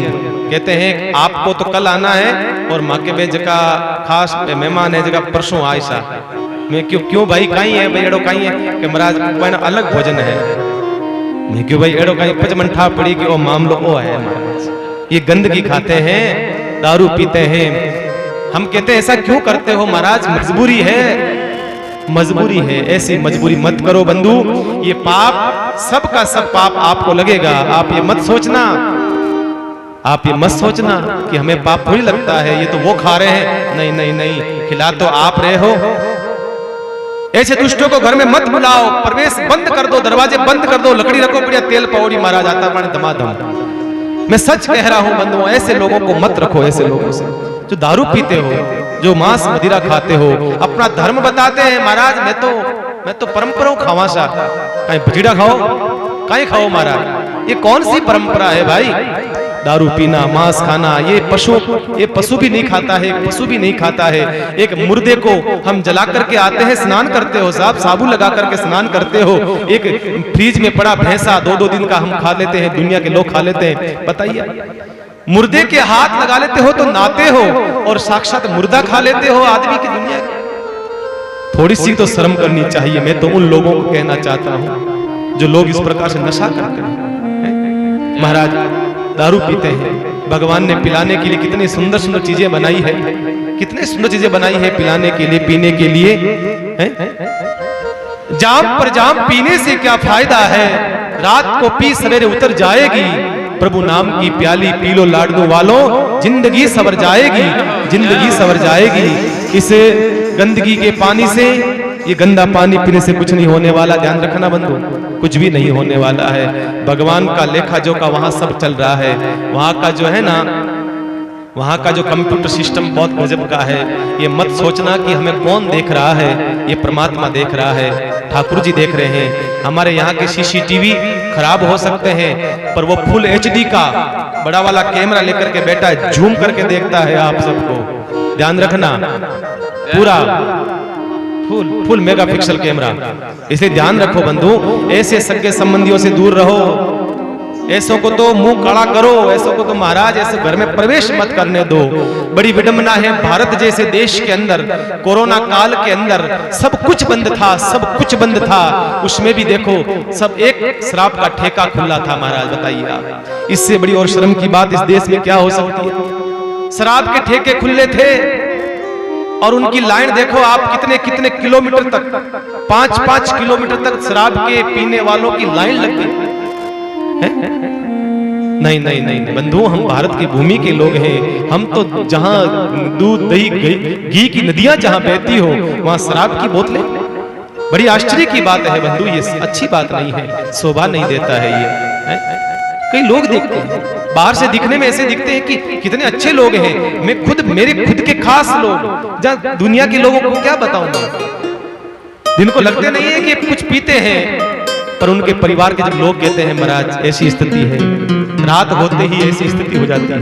कहते हैं आपको तो कल आना है, और माँ के बेज का खास मेहमान है जगह परसों आयशा। मैं क्यों भाई कहीं है भाई, एड़ो कहीं है कि महाराज अलग भोजन है। मैं क्यों भाई एड़ो कहीं पचमंठा पड़ी कि वो मामलो वो है महाराज। ये गंदगी खाते हैं, दारू पीते हैं। हम कहते हैं ऐसा क्यों करते हो महाराज, मजबूरी है, मजबूरी है। ऐसी मजबूरी मत करो बंधु। ये पाप सबका सब पाप आपको लगेगा। आप ये मत सोचना, आप ये मत सोचना कि हमें पाप थोड़ी लगता है, ये तो वो खा रहे हैं। नहीं नहीं नहीं, खिला तो आप रहे हो। ऐसे दुष्टों को घर में मत बुलाओ, प्रवेश बंद कर दो, दरवाजे बंद कर दो, लकड़ी रखो, बढ़िया तेल पौड़ी महाराज आता पानी दमादम। मैं सच कह रहा हूं बंधुओं, ऐसे लोगों को मत रखो। ऐसे लोगों से जो दारू पीते हो, जो मांस मदिरा खाते हो, अपना धर्म बताते हैं महाराज मैं तो परंपरा खावा सा, कहीं भजीड़ा खाओ, कहीं खाओ महाराज। ये कौन सी परंपरा है भाई? दारू पीना, मांस खाना, ये पशु भी नहीं खाता है, पशु भी नहीं खाता है। एक मुर्दे को हम जला करके आते हैं, स्नान करते हो साहब, साबुन लगा करके स्नान करते हो। एक फ्रिज में पड़ा भैंसा 2-2 दिन का हम खा लेते हैं, दुनिया के लोग खा लेते हैं। बताइए, मुर्दे के हाथ लगा लेते हो तो नहाते हो, और साक्षात मुर्दा खा लेते हो आदमी की दुनिया की। थोड़ी सी तो शर्म करनी चाहिए। मैं तो उन लोगों को कहना चाहता हूं जो लोग इस प्रकार से नशा करते हैं। महाराज दारू पीते हैं, भगवान ने पिलाने के लिए कितनी सुंदर सुंदर चीजें बनाई है, कितनी सुंदर चीजें बनाई है पिलाने के लिए, पीने के लिए। जाम पर जाम पीने से क्या फायदा है, रात को पी सवेरे उतर जाएगी। प्रभु नाम की प्याली पी लो लाडू वालों, जिंदगी सवर जाएगी, जिंदगी सवर जाएगी। इस गंदगी के पानी से, ये गंदा पानी पीने से कुछ नहीं होने वाला। ध्यान रखना बंधु, कुछ भी नहीं होने वाला है। भगवान का लेखा जोखा वहां सब चल रहा है। वहां का जो है ना, वहां का जो कंप्यूटर सिस्टम बहुत गजब का है। ये मत सोचना कि हमें कौन देख रहा है, ये परमात्मा देख रहा है, ठाकुर जी देख रहे हैं। हमारे यहाँ के सीसीटीवी खराब हो सकते हैं, पर वो फुल एचडी का बड़ा वाला कैमरा लेकर के बैठा है, झूम करके देखता है आप सबको। ध्यान रखना, पूरा फुल मेगापिक्सल कैमरा। इसलिए ध्यान रखो बंधु, ऐसे सगे संबंधियों से दूर रहो। ऐसों को तो मुंह काला करो, ऐसों को तो महाराज ऐसे घर में प्रवेश मत करने दो। बड़ी विडंबना है, भारत जैसे देश के अंदर कोरोना काल के अंदर सब कुछ बंद था, सब कुछ बंद था। उसमें भी देखो सब एक शराब का ठेका खुला था। महाराज बताइए आप, इससे बड़ी और शर्म की बात इस देश में क्या हो सकती है। शराब के ठेके खुले थे और उनकी लाइन देखो आप, कितने कितने किलोमीटर तक, 5-5 किलोमीटर तक शराब के पीने वालों की लाइन लग गई। नहीं नहीं नहीं बंधु, हम भारत की भूमि के लोग हैं। हम तो जहां दूध दही घी की नदियां जहां बहती हो, वहां शराब की बोतलें। बड़ी आश्चर्य की बात है बंधु, ये अच्छी बात नहीं है, शोभा नहीं देता है ये। कई लोग देखते हैं, बाहर से दिखने में ऐसे दिखते हैं कि कितने अच्छे लोग हैं। मैं खुद, मेरे खुद के खास लोग, जहां दुनिया के लोगों को क्या बताऊंगा, जिनको लगते नहीं है कि कुछ पीते हैं, पर उनके परिवार के जब लोग कहते हैं महाराज ऐसी स्थिति है, रात होते ही ऐसी स्थिति हो जाती है।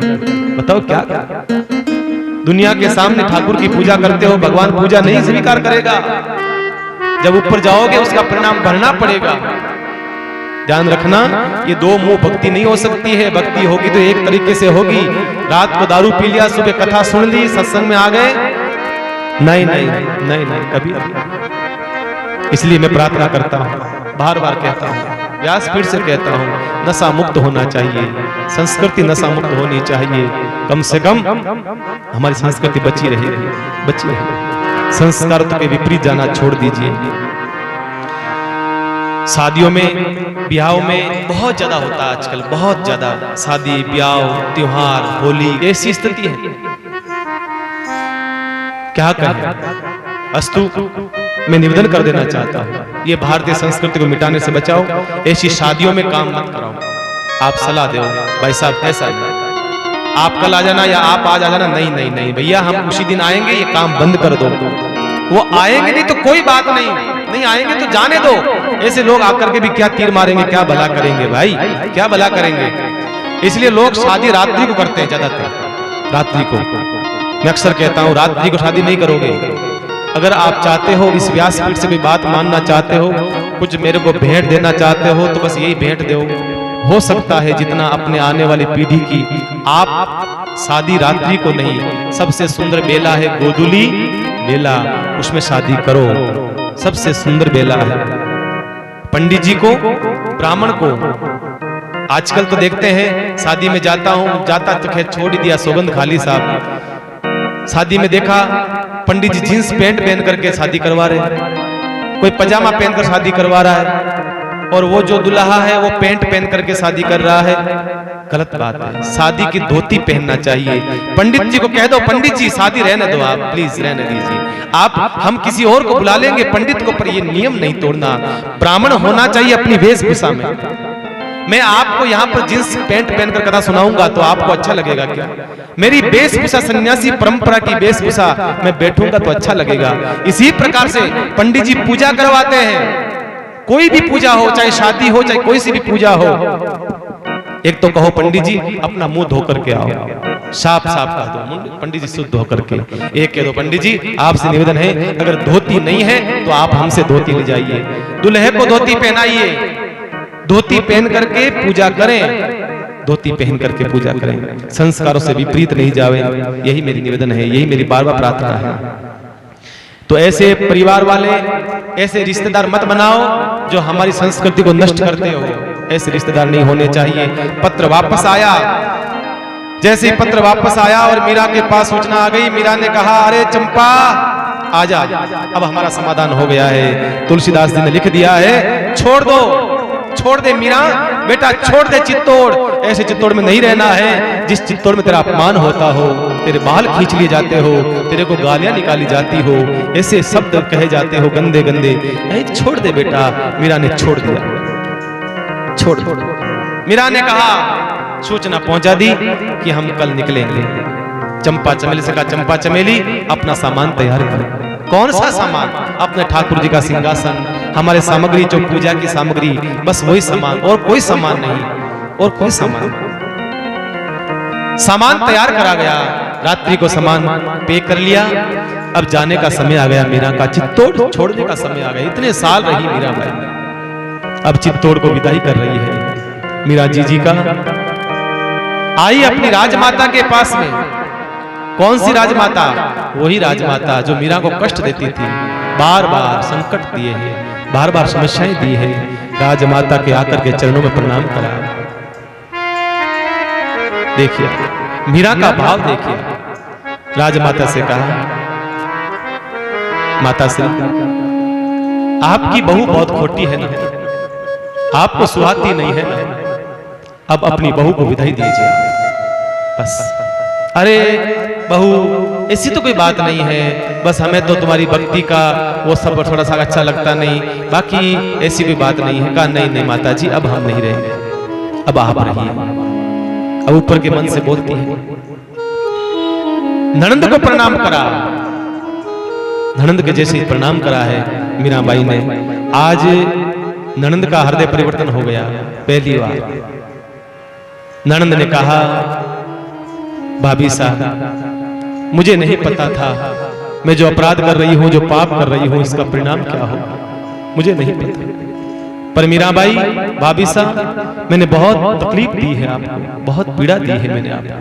बताओ क्या दुनिया के सामने ठाकुर की पूजा करते हो, भगवान पूजा नहीं स्वीकार करेगा। जब ऊपर जाओगे उसका परिणाम भरना पड़ेगा। ध्यान रखना, ये दो मुंह भक्ति नहीं हो सकती है। भक्ति होगी तो एक तरीके से होगी। रात को दारू पी लिया, सुबह कथा सुन ली, सत्संग में आ गए, नहीं नहीं नहीं नहीं कभी। इसलिए मैं प्रार्थना करता हूं, बार बार कहता हूं, व्यासपीठ से कहता हूं, नशा मुक्त होना चाहिए, संस्कृति नशा मुक्त होनी चाहिए। कम से कम हमारी संस्कृति बची रहेगी, बची रहेगी। संस्कार के विपरीत जाना छोड़ दीजिए। शादियों में, ब्याहों में बहुत ज्यादा होता है आजकल, बहुत ज्यादा। शादी, ब्याह, त्योहार, होली, ऐसी स्थिति है। क्या कहें? अस्तु मैं निवेदन कर देना चाहता हूं, ये भारतीय संस्कृति को मिटाने से बचाओ। ऐसी शादियों में काम मत कराओ। आप सलाह दो भाई साहब, ऐसा नहीं, आप कल आ जाना या आप आज आ जाना, नहीं नहीं नहीं भैया, हम उसी दिन आएंगे, ये काम बंद कर दो। वो आएंगे नहीं तो कोई बात नहीं, नहीं आएंगे तो जाने दो। ऐसे लोग आकर के भी क्या तीर मारेंगे, क्या भला करेंगे भाई, क्या भला करेंगे। इसलिए लोग शादी रात्रि को करते हैं, ज्यादातर रात्रि को। मैं अक्सर कहता हूं, रात्रि को शादी नहीं करोगे। अगर आप चाहते हो, इस व्यासपीठ से कोई बात मानना चाहते हो, कुछ मेरे को भेंट देना चाहते हो, तो बस यही भेंट दो। हो सकता है जितना अपने आने वाली पीढ़ी की, आप शादी रात्रि को नहीं, सबसे सुंदर बेला है गोधूली बेला, उसमें शादी करो। सबसे सुंदर बेला है। पंडित जी को, ब्राह्मण को, आजकल तो देखते हैं, शादी में जाता तो खैर छोड़ ही दिया, सौगंध खाली साहब। शादी में देखा पंडित जी जींस पैंट पहन करके शादी करवा रहे, कोई पजामा पहनकर शादी करवा रहा है, और वो जो दुल्हा है वो पैंट पहन करके शादी कर रहा है। गलत बात है। शादी की धोती पहनना चाहिए। पंडित जी को कह दो, पंडित जी शादी रहने दो, आप प्लीज रहने दीजिए, आप हम किसी और को बुला लेंगे पंडित को, पर ये नियम नहीं तोड़ना। ब्राह्मण होना चाहिए अपनी वेशभूषा में। मैं आपको यहाँ पर जींस पैंट पहनकर कथा सुनाऊंगा तो आपको अच्छा लगेगा क्या? मेरी वेशभूषा सन्यासी परंपरा की वेशभूषा, मैं बैठूंगा तो अच्छा लगेगा। इसी प्रकार से पंडित जी पूजा करवाते हैं। कोई भी पूजा हो, चाहे शादी हो, चाहे कोई सी भी पूजा हो, एक तो कहो पंडित जी अपना मुंह धो करके आओ, साफ साफ कह दो पंडित जी शुद्ध होकर के। एक कह दो पंडित जी आपसे निवेदन है अगर धोती नहीं है तो आप हमसे धोती ले जाइए, दूल्हे को धोती पहनाइए, धोती पहन करके पूजा करें, धोती पहन करके पूजा करें, संस्कारों से विपरीत नहीं जावे, यही मेरी निवेदन है, यही मेरी बार बार प्रार्थना है। तो ऐसे परिवार वाले, ऐसे रिश्तेदार मत बनाओ जो हमारी संस्कृति को नष्ट करते हो, ऐसे रिश्तेदार नहीं होने चाहिए। पत्र वापस आया, जैसे ही पत्र वापस आया और मीरा के पास सूचना आ गई, मीरा ने कहा अरे चंपा आजा, अब हमारा समाधान हो गया है, तुलसीदास जी ने लिख दिया है, छोड़ दो, छोड़ दे मीरा बेटा, छोड़ दे चित्तौड़, ऐसे चित्तौड़ में नहीं रहना है जिस चित्तौड़ में तेरा अपमान होता हो, तेरे बाल खींच लिए जाते हो, तेरे को गालियां निकाली जाती हो, ऐसे शब्द कहे जाते हो गंदे गंदे, छोड़ दे बेटा। मीरा ने छोड़ दिया, छोड़ दिया। मीरा ने कहा, सूचना पहुंचा दी कि हम कल निकलेंगे। चंपा चमेली से कहा, चंपा चमेली अपना सामान तैयार करें। कौन सा सामान? अपने ठाकुर जी का सिंहासन, हमारे सामग्री जो पूजा की सामग्री, बस वही सामान, और कोई सामान नहीं, और कोई सामान। सामान तैयार करा गया, रात्रि को सामान पैक कर लिया। अब जाने का समय आ गया, मीरा का चित्तौड़ छोड़ने का समय आ गया। इतने साल रही मीरा भाई, अब चित्तौड़ को विदाई कर रही है मीरा जी का। आई अपनी राजमाता के पास में। कौन सी राजमाता? वही राजमाता जो मीरा को कष्ट देती थी, बार बार संकट दिए हैं, बार बार समस्याएं दी है। राजमाता के आकर के चरणों में प्रणाम करा। देखिए मीरा का भाव देखिए। राजमाता से कहा, माता श्री आपकी बहू बहुत खोटी है ना, आपको सुहाती नहीं है ना, अब अपनी बहू को विदाई दीजिए बस। अरे बहू ऐसी तो कोई बात नहीं है, बस हमें तो तुम्हारी भक्ति का वो सब थोड़ा सा अच्छा लगता नहीं, बाकी ऐसी कोई बात नहीं है। कहा नहीं नहीं माता जी अब हम नहीं रहेंगे, अब आप रहिए। अब ऊपर के मन से बोलती है। ननंद को प्रणाम करा, ननंद के जैसे प्रणाम करा है मीराबाई ने। आज ननंद का हृदय परिवर्तन हो गया पहली बार। ननंद ने कहा, भाभी साहब मुझे नहीं पता था, मैं जो अपराध कर रही हूं, जो पाप कर रही हूं, इसका परिणाम क्या हो, मुझे नहीं पता। पर मीराबाई, भाभी साहब मैंने बहुत तकलीफ दी है आपको, बहुत पीड़ा दी है मैंने आपको,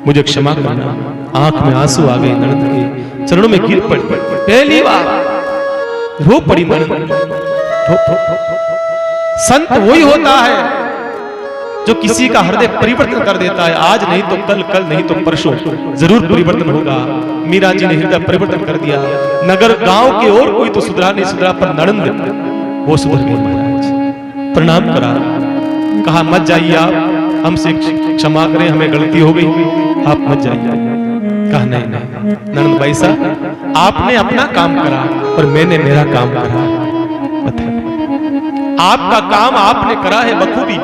मुझे क्षमा करना। आंख में आंसू आ गए ननंद के, चरणों में गिर पड़ी, पहली बार रो पड़ी ननंद। संत वही होता है जो किसी का हृदय परिवर्तन कर देता है। आज नहीं तो कल, कल नहीं तो परसों जरूर परिवर्तन होगा। मीरा जी ने हृदय परिवर्तन कर दिया। नगर गांव के और कोई तो सुधरा नहीं सुधरा, पर ननंद वो सुधर गई। महाराज प्रणाम करा, कहा मत जाइए आप, हमसे क्षमा करें, हमें गलती हो गई, आप मत जाइए। कहा नहीं नहीं ननंद भाई साहब आपने अपना काम करा और मैंने मेरा काम करा। आपका काम आपने करा है बखूबी,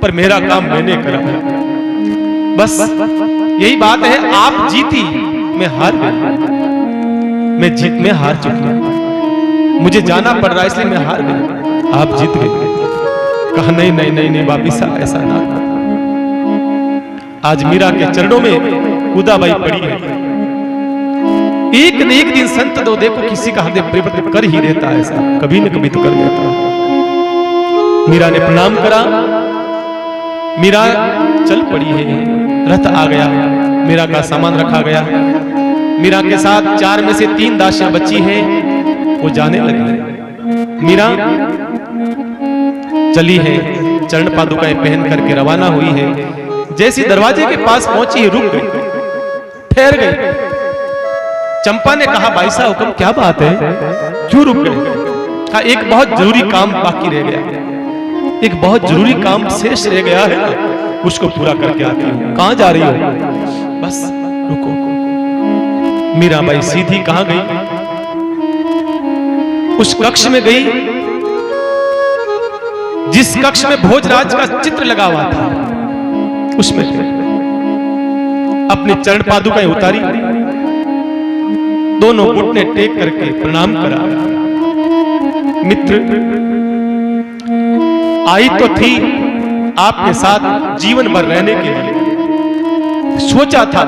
पर मेरा काम मैंने करा है। बस यही बात है। आप जीती, मैं हार गई, मैं जीत में हार चुकी, मुझे जाना पड़ रहा है इसलिए मैं हार गई, आप जीत गए। कहा नहीं नहीं नहीं नहीं भाभी साहब ऐसा ना। आज मीरा के चरणों में उदाबाई पड़ी है। एक न एक दिन संत दो देखो किसी का हृदय परिवर्तन कर ही देता है, ऐसा कभी न कभी तो कर देता है। मीरा ने प्रणाम करा, मीरा चल पड़ी है, रथ आ गया, मीरा का सामान रखा गया। मीरा के साथ 4 में से 3 दासियां बची हैं, वो जाने लगी। मीरा चली है, चरण पादुकाएं पहन करके रवाना हुई है। जैसी दरवाजे के पास पहुंची है, रुक गई, ठहर गई। चंपा ने कहा भाई साहब हुक्म क्या बात है, क्यों रुक गए? कहा एक बहुत जरूरी काम बाकी रह गया, एक बहुत जरूरी काम शेष रह गया है, उसको पूरा करके आती हूँ। कहां जा रही हो? बस रुको। मीराबाई सीधी कहां गई? उस कक्ष में गई जिस कक्ष में भोजराज का चित्र लगा हुआ था, उसमें अपने चरण पादुकाएं उतारी, दोनों घुटने टेक करके प्रणाम करा। मित्र आई तो थी, आपके साथ जीवन भर रहने के लिए सोचा था।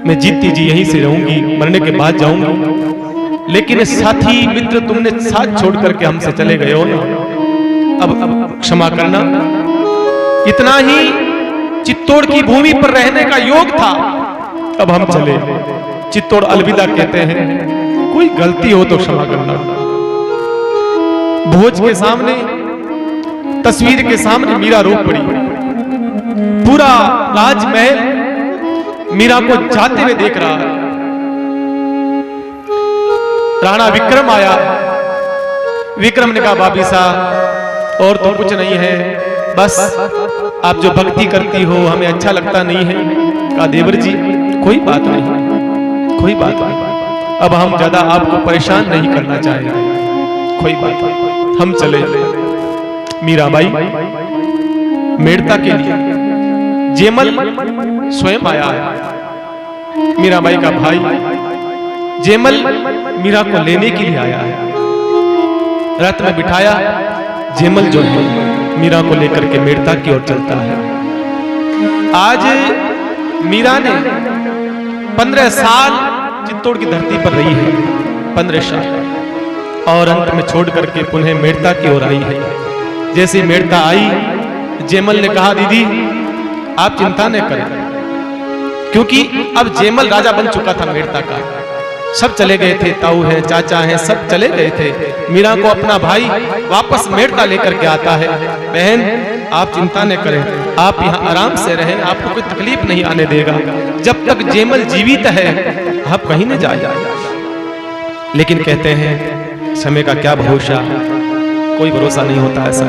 मैं जीती जी यहीं से रहूंगी, मरने के बाद जाऊंगी, लेकिन साथी मित्र तुमने साथ छोड़ करके हमसे चले गए हो ना, अब क्षमा करना। इतना ही चित्तौड़ की भूमि पर रहने का योग था, अब हम चले। चित्तौड़ अलविदा कहते हैं, कोई गलती हो तो क्षमा करना। भोज के सामने, तस्वीर के सामने मीरा रो पड़ी। पूरा राजमहल मीरा को जाते हुए देख रहा है। राणा विक्रम आया। विक्रम ने कहा, भाभी साहब और तो कुछ नहीं है, बस आप जो भक्ति करती हो हमें अच्छा लगता नहीं है। कहा, देवर जी कोई बात नहीं, कोई बात नहीं, अब हम ज्यादा आपको परेशान नहीं करना चाहेंगे, कोई बात नहीं, हम चले। मीराबाई मेड़ता के लिए जेमल स्वयं आया है। मीराबाई का भाई जेमल मीरा को लेने के लिए आया है। रथ में बिठाया, जेमल जो है मीरा को लेकर के मेड़ता की ओर चलता है। आज मीरा ने 15 साल चित्तौड़ की धरती पर रही है, 15 साल, और अंत में छोड़ करके पुनः मेड़ता की ओर आई है। जैसे मेड़ता आई, जेमल ने कहा, दीदी आप चिंता न करें, क्योंकि अब जेमल राजा बन चुका था मेड़ता का। सब चले गए थे, ताऊ है, चाचा है, सब चले गए थे। मीरा को अपना भाई वापस मेड़ता लेकर के आता है। बहन आप चिंता न करें, आप यहाँ आराम से रहें, आपको कोई तकलीफ नहीं आने देगा। जब तक जेमल जीवित है आप कहीं न जाए। लेकिन कहते हैं समय का क्या भरोसा, कोई भरोसा नहीं होता ऐसा।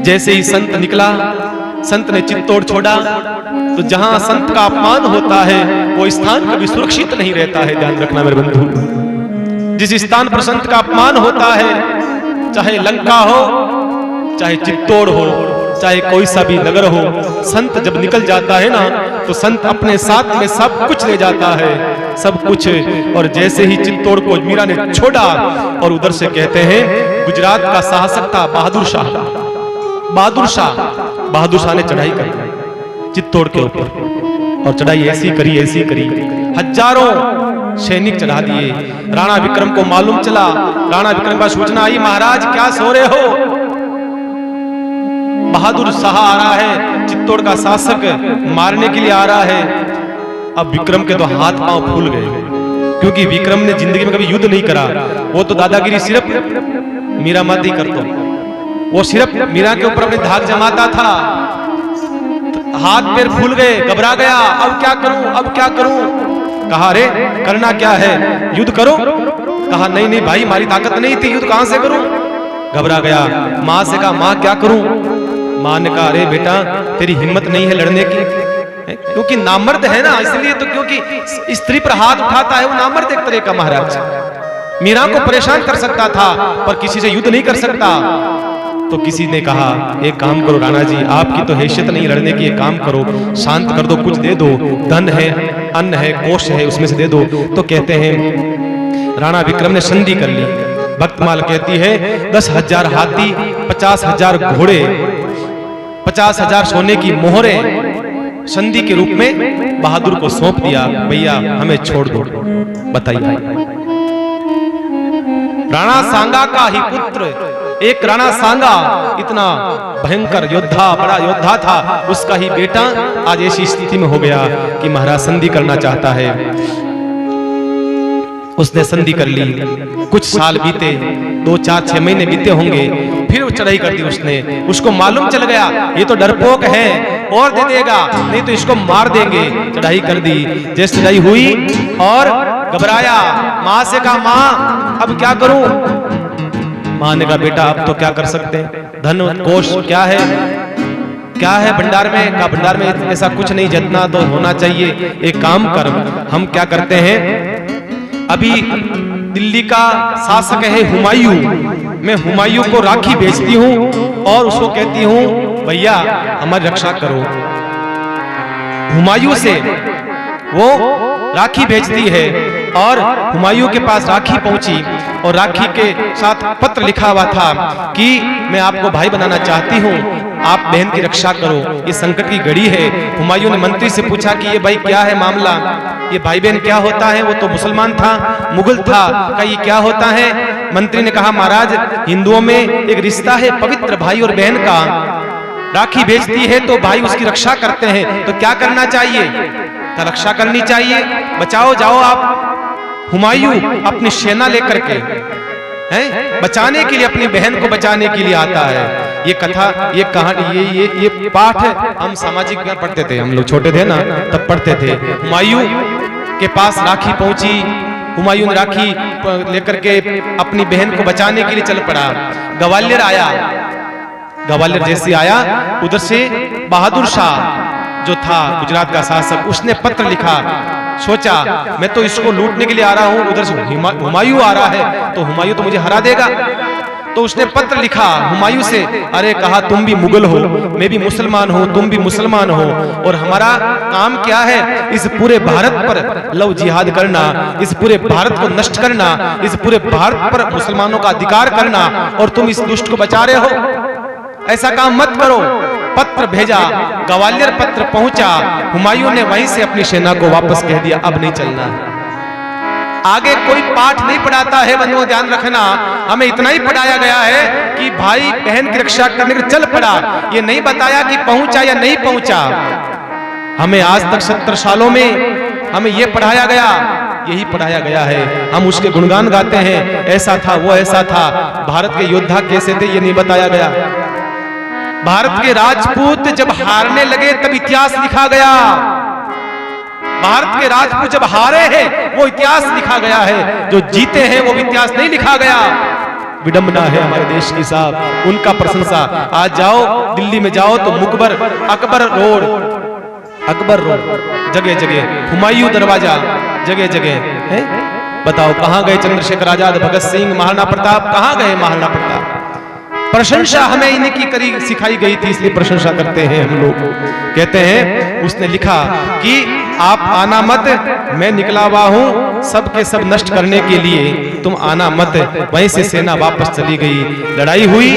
जैसे ही संत निकला, संत ने चित्तौड़ छोड़ा, तो जहां संत का अपमान होता है वो स्थान कभी सुरक्षित नहीं रहता है। ध्यान रखना मेरे बंधु, जिस स्थान पर संत का अपमान होता है, चाहे लंका हो, चाहे चित्तौड़ हो, चाहे कोई सा भी नगर हो, संत जब निकल जाता है ना, तो संत अपने साथ में सब कुछ ले जाता है, सब कुछ। और जैसे ही चित्तौड़ को मीरा ने छोड़ा, और उधर से कहते हैं गुजरात का शासक था बहादुर शाह। बहादुर शाह ने चढ़ाई कर चित्तौड़ के ऊपर, और चढ़ाई ऐसी करी, हजारों सैनिक चढ़ा दिए। राणा विक्रम को मालूम चला, राणा विक्रम का सूचना आई, महाराज क्या सो रहे हो, बहादुर शाह आ रहा है, चित्तौड़ का शासक मारने के लिए आ रहा है। अब विक्रम के तो हाथ पांव फूल गए, क्योंकि विक्रम ने जिंदगी में कभी युद्ध नहीं करा। वो तो दादागिरी सिर्फ मीरा माती करता, वो सिर्फ मीरा के ऊपर अपनी धाक जमाता था। हाथ पैर फूल गए, घबरा गया, अब क्या करूं। कहा, अरे करना क्या है, युद्ध करो। कहा, नहीं भाई हमारी ताकत नहीं थी, युद्ध कहां से करूं। घबरा गया। मां से कहा, मां क्या करूं। मां ने कहा, अरे बेटा तेरी हिम्मत नहीं है लड़ने की, क्योंकि नामर्द है ना, इसलिए तो, क्योंकि स्त्री पर हाथ उठाता है वो नामर्द एक तरह का। महाराज मीरा को परेशान कर सकता था पर किसी से युद्ध नहीं कर सकता। तो किसी ने कहा, एक काम करो राणा जी, आपकी तो हैसियत नहीं लड़ने की, एक काम करो शांत कर दो, कुछ दे दो, धन है, अन्न है, कोष है, उसमें से दे दो। तो कहते हैं राणा विक्रम ने संधि कर ली। भक्तमाल कहती है 10,000 हाथी, 50,000 घोड़े, 50,000 सोने की मोहरें संधि के रूप में बहादुर को सौंप दिया। भैया हमें छोड़ दो। बताइए, राणा सांगा का ही पुत्र, एक राणा सांगा इतना भयंकर योद्धा, बड़ा योद्धा था, उसका ही बेटा आज ऐसी स्थिति में हो गया कि महाराज संधि करना चाहता है। उसने संधि कर ली। कुछ साल बीते, 2, 4, 6 महीने बीते होंगे, फिर वो चढ़ाई कर दी उसने। उसको मालूम चल गया ये तो डरपोक है, और दे देगा, नहीं तो इसको मार देंगे। चढ़ाई कर दी। जैसे चढ़ाई हुई और घबराया, मां से कहा, मां अब क्या करूं। मां ने कहा, बेटा अब तो क्या कर सकते हैं, धन कोष क्या है भंडार में। कहा, भंडार में ऐसा कुछ नहीं, जितना तो होना चाहिए। एक काम कर, हम क्या करते हैं, अभी दिल्ली का शासक है हुमायूं, मैं हुमायूं को राखी भेजती हूं और उसको कहती हूं भैया हमारी रक्षा करो। हुमायूं से वो राखी भेजती है और हुमायूं के पास राखी पहुंची और राखी के साथ पत्र लिखा हुआ था कि मैं आपको भाई बनाना चाहती हूँ, आप बहन की रक्षा करो, ये संकट की घड़ी है। हुमायूं ने मंत्री से पूछा कि ये भाई क्या है मामला, ये भाई बहन क्या होता है? वो तो मुसलमान था, मुगल था, का ये क्या होता है? मंत्री ने कहा महाराज, हिंदुओं में एक रिश्ता है पवित्र भाई और बहन का, राखी भेजती है तो भाई उसकी रक्षा करते हैं, तो क्या करना चाहिए? तो रक्षा करनी चाहिए, बचाओ जाओ आप। हुमायूं अपनी सेना लेकर के हैं बचाने के लिए, अपनी बहन को बचाने के लिए आता है। ये कथा, ये कहानी, ये पाठ हम सामाजिक ज्ञान पढ़ते थे, हम लोग छोटे थे ना तब पढ़ते थे। हुमायूं के पास राखी पहुंची, हुमायूं ने राखी लेकर के अपनी बहन को बचाने के लिए चल पड़ा। ग्वालियर आया, ग्वालियर जैसे आया उधर से बहादुर शाह जो था गुजरात का शासक, उसने पत्र लिखा। सोचा मैं तो इसको लूटने के लिए आ रहा हूं, उधर से हुमायूं आ रहा है तो हुमायूं तो मुझे हरा देगा। तो उसने पत्र लिखा हुमायूं से, अरे कहा तुम भी मुगल हो, मैं भी मुसलमान हूं, तुम भी मुसलमान हो, और हमारा काम क्या है? इस पूरे भारत पर लव जिहाद करना, इस पूरे भारत को नष्ट करना, इस पूरे भारत पर मुसलमानों का अधिकार करना, और तुम इस दुष्ट को बचा रहे हो, ऐसा काम मत करो। पत्र भेजा, ग्वालियर पत्र पहुंचा, हुमायूं ने वहीं से अपनी सेना को वापस कह दिया अब नहीं चलना है। आगे कोई पाठ नहीं पढ़ाता है, बंधुओं ध्यान रखना, हमें इतना ही पढ़ाया गया है कि भाई बहन की रक्षा करने के लिए चल पड़ा, ये नहीं बताया कि पहुंचा या नहीं पहुंचा। हमें आज तक 70 सालों में हमें ये पढ़ाया गया, यही पढ़ाया गया है, हम उसके गुणगान गाते हैं, ऐसा था वो ऐसा था, भारत के योद्धा कैसे थे ये नहीं बताया गया। भारत के राजपूत जब हारने लगे तब इतिहास लिखा गया, भारत के राजपूत जब हारे हैं वो इतिहास लिखा गया है, जो जीते हैं वो इतिहास नहीं लिखा गया। विडंबना है हमारे देश की साहब, उनका प्रशंसा। आज जाओ दिल्ली में जाओ तो मुकबर अकबर रोड, अकबर रोड जगह जगह, हुमायूं दरवाजा जगह जगह है। बताओ कहां गए चंद्रशेखर आजाद, भगत सिंह, महाराणा प्रताप, कहां गए महाराणा प्रताप? प्रशंसा हमें इन्हीं की करी सिखाई गई थी, इसलिए प्रशंसा करते हैं हम लोग। कहते हैं उसने लिखा कि आप आना मत, मैं निकला हुआ हूं सब के सब नष्ट करने के लिए, तुम आना मत। वहीं से सेना वापस चली गई, लड़ाई हुई,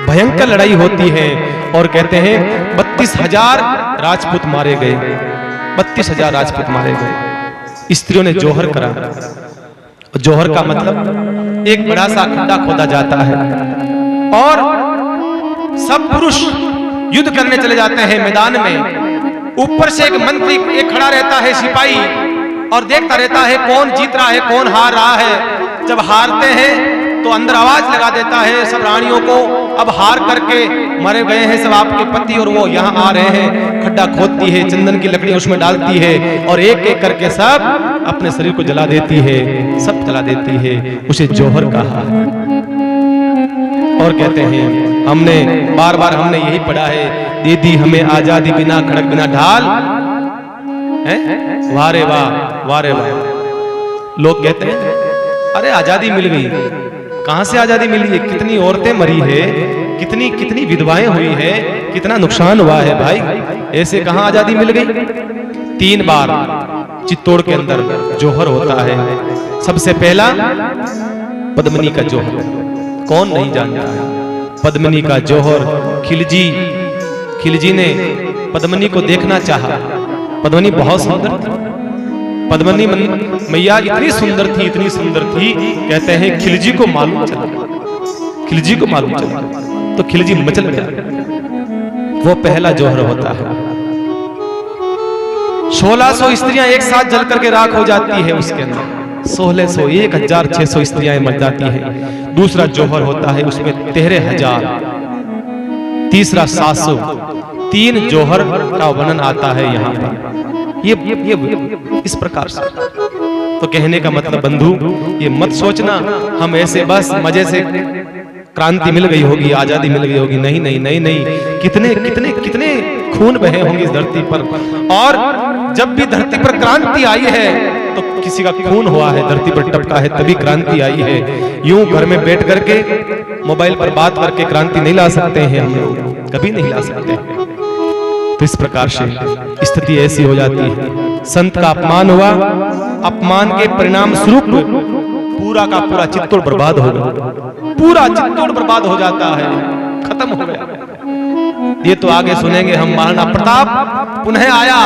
भयंकर लड़ाई होती है, और कहते हैं 32,000 राजपूत मारे गए, 32,000 राजपूत मारे गए। स्त्रियों ने जोहर करा, जोहर का मतलब एक बड़ा सा खड्डा खोदा जाता है और सब पुरुष युद्ध करने चले जाते हैं मैदान में। ऊपर से एक मंत्री एक खड़ा रहता है, सिपाही, और देखता रहता है कौन जीत रहा है कौन हार रहा है। जब हारते हैं तो अंदर आवाज लगा देता है सब रानियों को, अब हार करके मरे गए हैं सब आपके पति और वो यहाँ आ रहे हैं। खड्डा खोदती है, चंदन की लकड़ी उसमें डालती है, और एक एक करके सब अपने शरीर को जला देती है, सब जला देती है। उसे जोहर कहा। और कहते हैं हमने बार बार हमने यही पढ़ा है, दे दी हमें आजादी बिना खड़क बिना ढाल, वारे वाह वारे वाह। लोग कहते हैं अरे आजादी मिल गई, कहां से आजादी मिली है? कितनी औरतें मरी है, कितनी कितनी विधवाएं हुई है, कितना नुकसान हुआ है भाई, ऐसे कहां आजादी मिल गई? 3 बार चित्तौड़ के अंदर जोहर होता है। सबसे पहला पद्मिनी का जोहर, कौन नहीं जानता है पद्मिनी का जोहर। खिलजी ने पद्मिनी को देखना चाहा, पद्मिनी बहुत सुंदर थी, पद्मिनी मैया इतनी सुंदर थी, इतनी सुंदर थी, कहते हैं खिलजी को मालूम चला, खिलजी को मालूम चला तो खिलजी मचल गया। वो पहला जोहर होता है। 1600 स्त्रियां एक साथ जल करके राख हो जाती है, उसके अंदर 1600 1600 स्त्रियां मर जाती हैं। दूसरा जोहर होता है, उसमें 13,000, तीसरा 700, 3 जोहर का वर्णन आता है यहाँ पर। ये इस प्रकार से। तो कहने का मतलब बंधु, ये मत सोचना हम ऐसे बस मजे से क्रांति मिल गई होगी, आजादी मिल गई होगी। नहीं नहीं नहीं नहीं, कितने कितने कितने खून बहे होंगे इस धरती पर। और जब भी धरती पर क्रांति आई है तो किसी का खून हुआ है, धरती पर टपका है, तभी क्रांति आई है। यूं घर में बैठ करके मोबाइल पर बात करके क्रांति नहीं ला सकते हैं हम लोग, कभी नहीं ला सकते। तो इस प्रकार से स्थिति ऐसी हो जाती है। संत का अपमान हुआ, अपमान के परिणाम स्वरूप पूरा का पूरा चित्तौड़ बर्बाद हो गया, पूरा चित्तौड़ बर्बाद हो जाता है, खत्म हो गया। ये तो आगे सुनेंगे हम। महाराणा प्रताप पुनः आया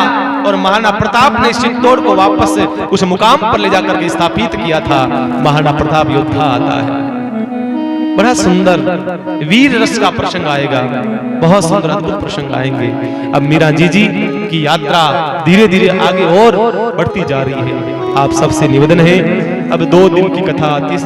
और महाराणा प्रताप ने चित्तौड़ को वापस उस मुकाम पर ले जाकर के स्थापित किया था। महाराणा प्रताप योद्धा आता है, बड़ा सुंदर वीर रस का प्रसंग आएगा, बहुत सुंदर अद्भुत प्रसंग आएंगे। अब मीरा जी की यात्रा धीरे धीरे आगे और बढ़ती जा रही है। आप सबसे निवेदन है, अब 2 दिन की कथा, तीसरे